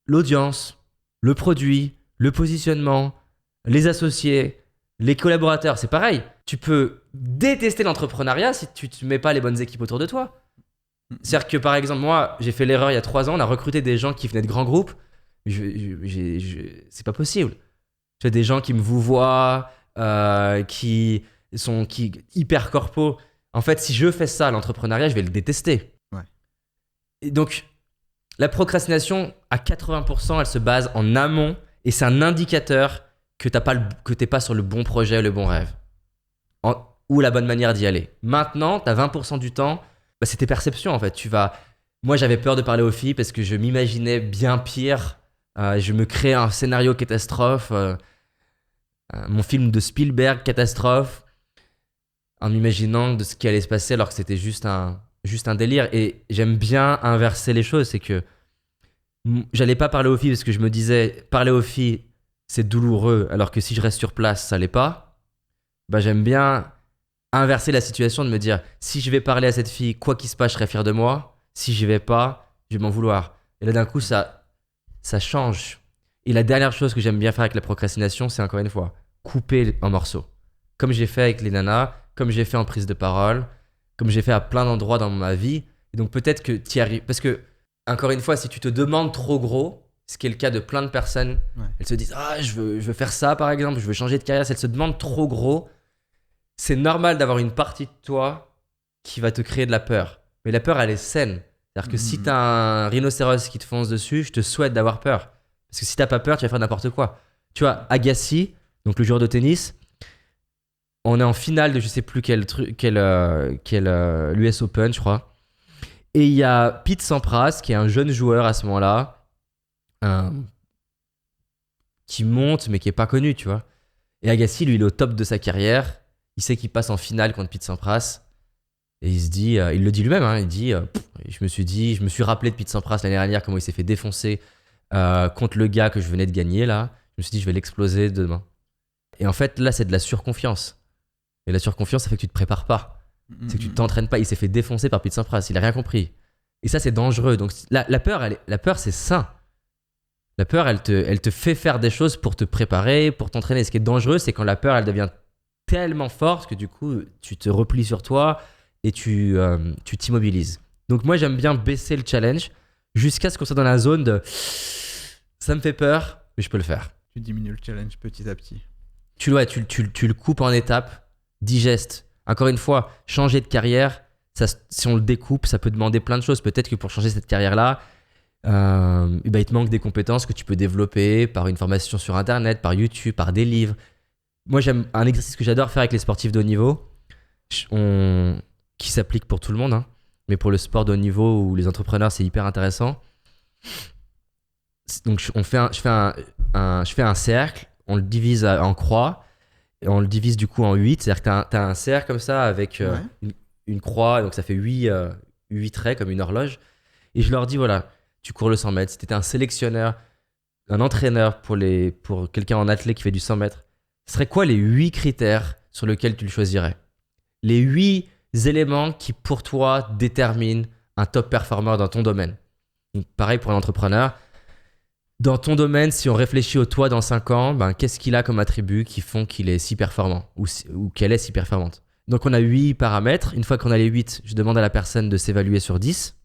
l'audience, le produit, le positionnement, les associés, les collaborateurs. C'est pareil. Tu peux détester l'entrepreneuriat si tu ne mets pas les bonnes équipes autour de toi. C'est-à-dire que, par exemple, moi, j'ai fait l'erreur il y a 3 ans. On a recruté des gens qui venaient de grands groupes. C'est pas possible. Tu as des gens qui me vouvoient, qui sont hyper corpo. En fait, si je fais ça, l'entrepreneuriat, je vais le détester. Ouais. Et donc, la procrastination, à 80%, elle se base en amont et c'est un indicateur que t'es pas sur le bon projet, le bon rêve. Ou la bonne manière d'y aller. Maintenant, tu as 20% du temps, c'est tes perceptions en fait. Moi, j'avais peur de parler aux filles parce que je m'imaginais bien pire. Je me créais un scénario catastrophe. Mon film de Spielberg, catastrophe. En m'imaginant de ce qui allait se passer alors que c'était juste un délire. Et j'aime bien inverser les choses. C'est que j'allais pas parler aux filles parce que je me disais, parler aux filles, c'est douloureux. Alors que si je reste sur place, ça l'est pas. J'aime bien inverser la situation, de me dire, si je vais parler à cette fille, quoi qu'il se passe, je serai fier de moi. Si j'y vais pas, je vais m'en vouloir. Et là, d'un coup, ça change. Et la dernière chose que j'aime bien faire avec la procrastination, c'est encore une fois, couper en morceaux. Comme j'ai fait avec les nanas, comme j'ai fait en prise de parole, comme j'ai fait à plein d'endroits dans ma vie. Et donc peut-être que tu y arrives. Parce que, encore une fois, si tu te demandes trop gros, ce qui est le cas de plein de personnes, elles se disent « Ah, je veux faire ça par exemple, je veux changer de carrière ». Si elles se demandent trop gros, c'est normal d'avoir une partie de toi qui va te créer de la peur. Mais la peur, elle est saine. C'est-à-dire que si t'as un rhinocéros qui te fonce dessus, je te souhaite d'avoir peur. Parce que si t'as pas peur, tu vas faire n'importe quoi. Tu vois, Agassi, donc le joueur de tennis, on est en finale de je sais plus quel l'US Open, je crois. Et il y a Pete Sampras, qui est un jeune joueur à ce moment-là, qui monte, mais qui est pas connu, tu vois. Et Agassi, lui, il est au top de sa carrière. Il sait qu'il passe en finale contre Pete Sampras. Et il se dit, il le dit lui-même, hein, il dit, je me suis rappelé de Pete Sampras l'année dernière, comment il s'est fait défoncer contre le gars que je venais de gagner, là. Je me suis dit, je vais l'exploser demain. Et en fait, là, c'est de la surconfiance. Et la surconfiance, ça fait que tu te prépares pas. C'est que tu t'entraînes pas. Il s'est fait défoncer par Pete Sampras. Il a rien compris. Et ça, c'est dangereux. Donc, la peur, c'est sain. La peur, elle te fait faire des choses pour te préparer, pour t'entraîner. Ce qui est dangereux, c'est quand la peur, elle devient tellement forte que du coup, tu te replies sur toi et tu t'immobilises. Donc, moi, j'aime bien baisser le challenge jusqu'à ce qu'on soit dans la zone de ça me fait peur, mais je peux le faire. Tu diminues le challenge petit à petit. Tu le coupes en étapes. Digeste. Encore une fois, changer de carrière, ça, si on le découpe, ça peut demander plein de choses. Peut-être que pour changer cette carrière-là, il te manque des compétences que tu peux développer par une formation sur Internet, par YouTube, par des livres. Moi, j'aime un exercice que j'adore faire avec les sportifs de haut niveau, qui s'applique pour tout le monde, hein, mais pour le sport de haut niveau ou les entrepreneurs, c'est hyper intéressant. Donc, je fais un cercle, on le divise en croix. Et on le divise du coup en 8, c'est-à-dire que tu as un cercle comme ça avec une croix, donc ça fait 8 traits comme une horloge. Et je leur dis, voilà, tu cours le 100 mètres. Si tu étais un sélectionneur, un entraîneur pour quelqu'un en athlète qui fait du 100 mètres, ce serait quoi les 8 critères sur lesquels tu le choisirais? Les 8 éléments qui pour toi déterminent un top performeur dans ton domaine. Donc, pareil pour un entrepreneur. Dans ton domaine, si on réfléchit au toi dans 5 ans, qu'est-ce qu'il a comme attributs qui font qu'il est si performant ou qu'elle est si performante? Donc, on a 8 paramètres. Une fois qu'on a les 8, je demande à la personne de s'évaluer sur 10.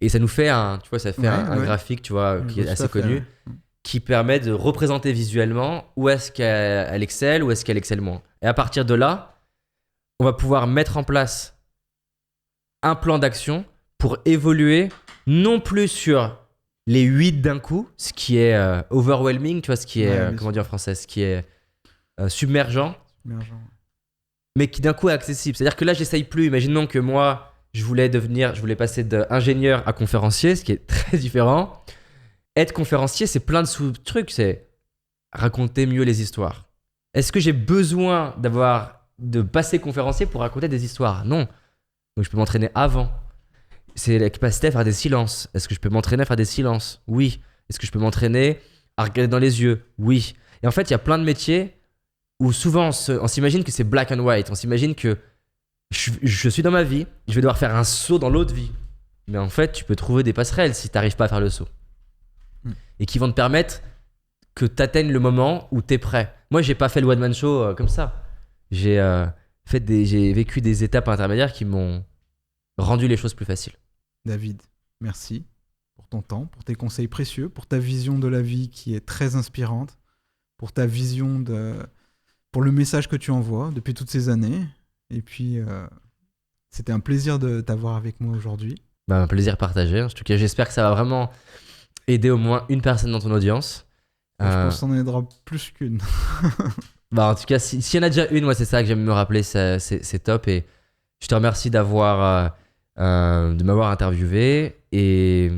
Et ça nous fait un graphique, tu vois, qui est assez connu, qui permet de représenter visuellement où est-ce qu'elle excelle, où est-ce qu'elle excelle moins. Et à partir de là, on va pouvoir mettre en place un plan d'action pour évoluer non plus sur les 8 d'un coup, ce qui est overwhelming, tu vois, ce qui est, comment dire en français, ce qui est submergent, mais qui d'un coup est accessible. C'est-à-dire que là, j'essaye plus. Imaginons que moi, je voulais passer d'ingénieur à conférencier, ce qui est très différent. Être conférencier, c'est plein de sous-trucs. C'est raconter mieux les histoires. Est-ce que j'ai besoin de passer conférencier pour raconter des histoires? Non. Donc, je peux m'entraîner avant. C'est la capacité à faire des silences. Est-ce que je peux m'entraîner à faire des silences? Oui. Est-ce que je peux m'entraîner à regarder dans les yeux? Oui. Et en fait, il y a plein de métiers où souvent on s'imagine que c'est black and white. On s'imagine que je suis dans ma vie, je vais devoir faire un saut dans l'autre vie. Mais en fait, tu peux trouver des passerelles si tu n'arrives pas à faire le saut. Et qui vont te permettre que tu atteignes le moment où tu es prêt. Moi, j'ai pas fait le one-man show comme ça. J'ai vécu des étapes intermédiaires qui m'ont rendu les choses plus faciles. David, merci pour ton temps, pour tes conseils précieux, pour ta vision de la vie qui est très inspirante, pour ta vision pour le message que tu envoies depuis toutes ces années. Et puis, c'était un plaisir de t'avoir avec moi aujourd'hui. Un plaisir partagé. En tout cas, j'espère que ça va vraiment aider au moins une personne dans ton audience. Je pense qu'on en aidera plus qu'une. En tout cas, s'il y en a déjà une, moi, c'est ça que j'aime me rappeler, c'est top. Et je te remercie de m'avoir interviewé. Et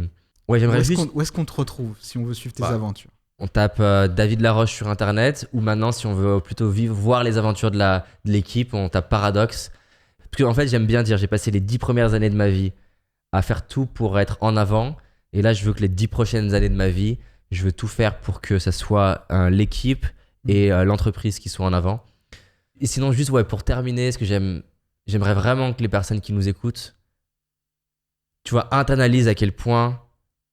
ouais, j'aimerais où est-ce qu'on te retrouve si on veut suivre tes aventures? On tape David Laroche sur Internet, ou maintenant, si on veut plutôt voir les aventures de l'équipe, on tape Paradoxe. Parce qu'en fait, j'aime bien dire, j'ai passé les 10 premières années de ma vie à faire tout pour être en avant. Et là, je veux que les 10 prochaines années de ma vie, je veux tout faire pour que ça soit l'équipe et l'entreprise qui soient en avant. Et sinon, juste pour terminer, ce que j'aimerais vraiment que les personnes qui nous écoutent, tu vois, t'analyses à quel point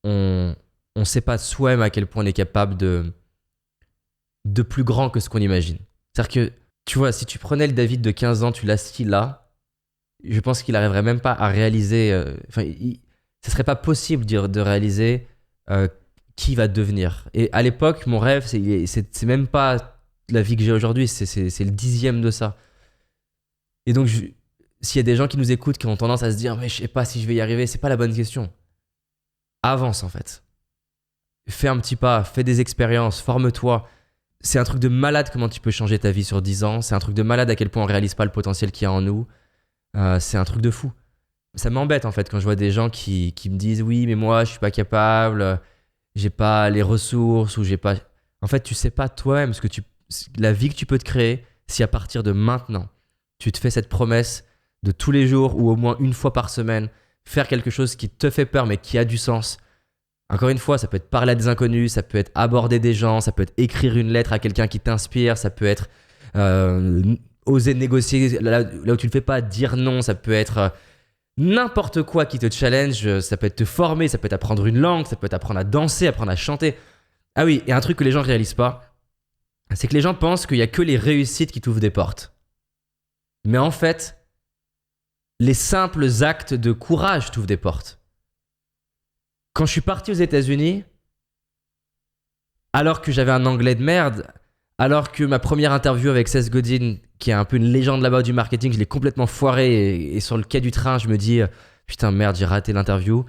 on on sait pas soi-même à quel point on est capable de plus grand que ce qu'on imagine. C'est-à-dire que, tu vois, si tu prenais le David de 15 ans, tu l'assis là, je pense qu'il n'arriverait même pas à réaliser... ce serait pas possible de réaliser qui il va devenir. Et à l'époque, mon rêve, c'est même pas la vie que j'ai aujourd'hui, c'est le 10e de ça. Et donc, s'il y a des gens qui nous écoutent, qui ont tendance à se dire « mais je sais pas si je vais y arriver », c'est pas la bonne question. Avance en fait. Fais un petit pas, fais des expériences, forme-toi. C'est un truc de malade comment tu peux changer ta vie sur 10 ans. C'est un truc de malade à quel point on réalise pas le potentiel qu'il y a en nous. C'est un truc de fou. Ça m'embête en fait quand je vois des gens qui me disent oui mais moi je suis pas capable, j'ai pas les ressources ou j'ai pas... En fait tu sais pas toi-même la vie que tu peux te créer si à partir de maintenant tu te fais cette promesse de tous les jours ou au moins une fois par semaine faire quelque chose qui te fait peur mais qui a du sens. Encore une fois, ça peut être parler à des inconnus, ça peut être aborder des gens, ça peut être écrire une lettre à quelqu'un qui t'inspire, ça peut être oser négocier là où tu le fais pas, dire non, ça peut être n'importe quoi qui te challenge, ça peut être te former, ça peut être apprendre une langue, ça peut être apprendre à danser, apprendre à chanter. Ah oui, et un truc que les gens réalisent pas, c'est que les gens pensent qu'il y a que les réussites qui t'ouvrent des portes. Mais en fait, les simples actes de courage t'ouvrent des portes. Quand je suis parti aux États-Unis, alors que j'avais un anglais de merde, alors que ma première interview avec Seth Godin, qui est un peu une légende là-bas du marketing, je l'ai complètement foiré et sur le quai du train, je me dis putain merde, j'ai raté l'interview.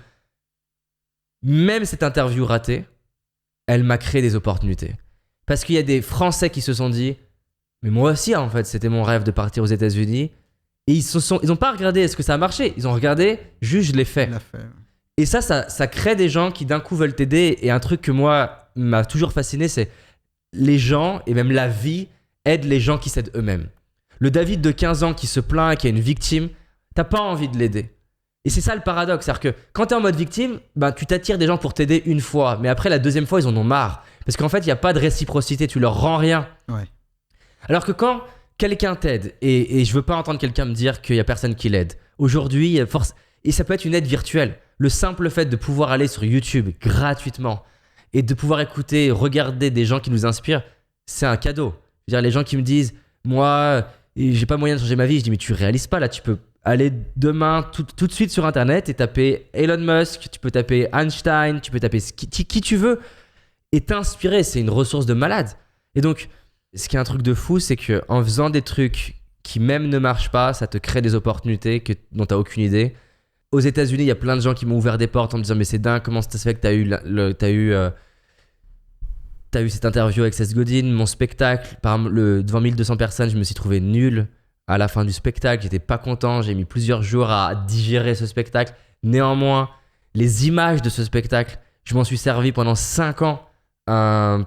Même cette interview ratée, elle m'a créé des opportunités. Parce qu'il y a des Français qui se sont dit mais moi aussi en fait, c'était mon rêve de partir aux États-Unis. Et ils ont pas regardé est-ce que ça a marché, ils ont regardé juste je l'ai fait. Et ça crée des gens qui d'un coup veulent t'aider. Et un truc que moi m'a toujours fasciné, c'est les gens et même la vie aident les gens qui s'aident eux-mêmes. Le David de 15 ans qui se plaint, qui est une victime, t'as pas envie de l'aider. Et c'est ça le paradoxe, c'est-à-dire que quand t'es en mode victime, tu t'attires des gens pour t'aider une fois, mais après la deuxième fois ils en ont marre. Parce qu'en fait il n'y a pas de réciprocité, tu leur rends rien. Ouais. Alors que quand quelqu'un t'aide, et je veux pas entendre quelqu'un me dire qu'il y a personne qui l'aide. Aujourd'hui, et ça peut être une aide virtuelle. Le simple fait de pouvoir aller sur YouTube gratuitement et de pouvoir écouter, regarder des gens qui nous inspirent, c'est un cadeau. Je veux dire, les gens qui me disent, moi, j'ai pas moyen de changer ma vie, je dis, mais tu réalises pas, là, tu peux aller demain tout de suite sur Internet et taper Elon Musk, tu peux taper Einstein, tu peux taper qui tu veux et t'inspirer, c'est une ressource de malade. Et donc, ce qui est un truc de fou, c'est qu'en faisant des trucs qui même ne marchent pas, ça te crée des opportunités dont t'as aucune idée. Aux États-Unis, il y a plein de gens qui m'ont ouvert des portes en me disant mais c'est dingue, comment ça se fait que t'as eu cette interview avec Seth Godin, mon spectacle, devant 1200 personnes, je me suis trouvé nul à la fin du spectacle, j'étais pas content, j'ai mis plusieurs jours à digérer ce spectacle. Néanmoins, les images de ce spectacle, je m'en suis servi pendant 5 ans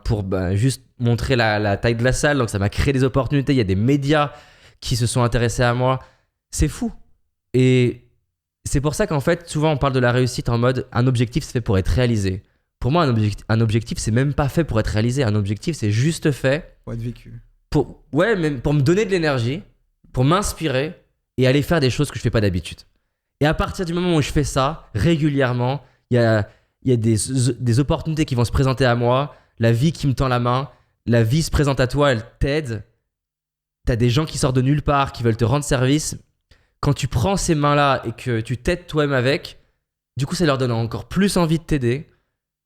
pour juste montrer la taille de la salle, donc ça m'a créé des opportunités, il y a des médias qui se sont intéressés à moi, c'est fou. Et c'est pour ça qu'en fait, souvent on parle de la réussite en mode un objectif c'est fait pour être réalisé. Pour moi, un objectif c'est même pas fait pour être réalisé. Un objectif c'est juste fait pour être vécu. Même pour me donner de l'énergie, pour m'inspirer et aller faire des choses que je fais pas d'habitude. Et à partir du moment où je fais ça régulièrement, il y a des opportunités qui vont se présenter à moi, la vie qui me tend la main, la vie se présente à toi, elle t'aide. T'as des gens qui sortent de nulle part, qui veulent te rendre service. Quand tu prends ces mains-là et que tu t'aides toi-même avec, du coup, ça leur donne encore plus envie de t'aider.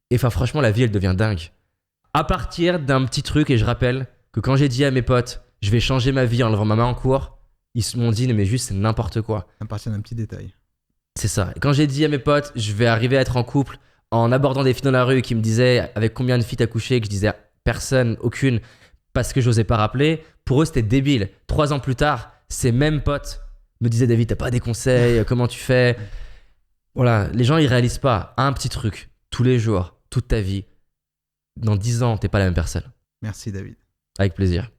Et franchement, la vie, elle devient dingue. À partir d'un petit truc, et je rappelle que quand j'ai dit à mes potes, je vais changer ma vie en levant ma main en cours, ils se m'ont dit, mais juste, c'est n'importe quoi. À partir d'un petit détail. C'est ça. Et quand j'ai dit à mes potes, je vais arriver à être en couple en abordant des filles dans la rue qui me disaient avec combien de filles t'as couché, que je disais personne, aucune, parce que j'osais pas rappeler, pour eux, c'était débile. 3 ans plus tard, ces mêmes potes me disait David, t'as pas des conseils, comment tu fais? Voilà, les gens ils réalisent pas un petit truc tous les jours, toute ta vie. Dans 10 ans, t'es pas la même personne. Merci David. Avec plaisir.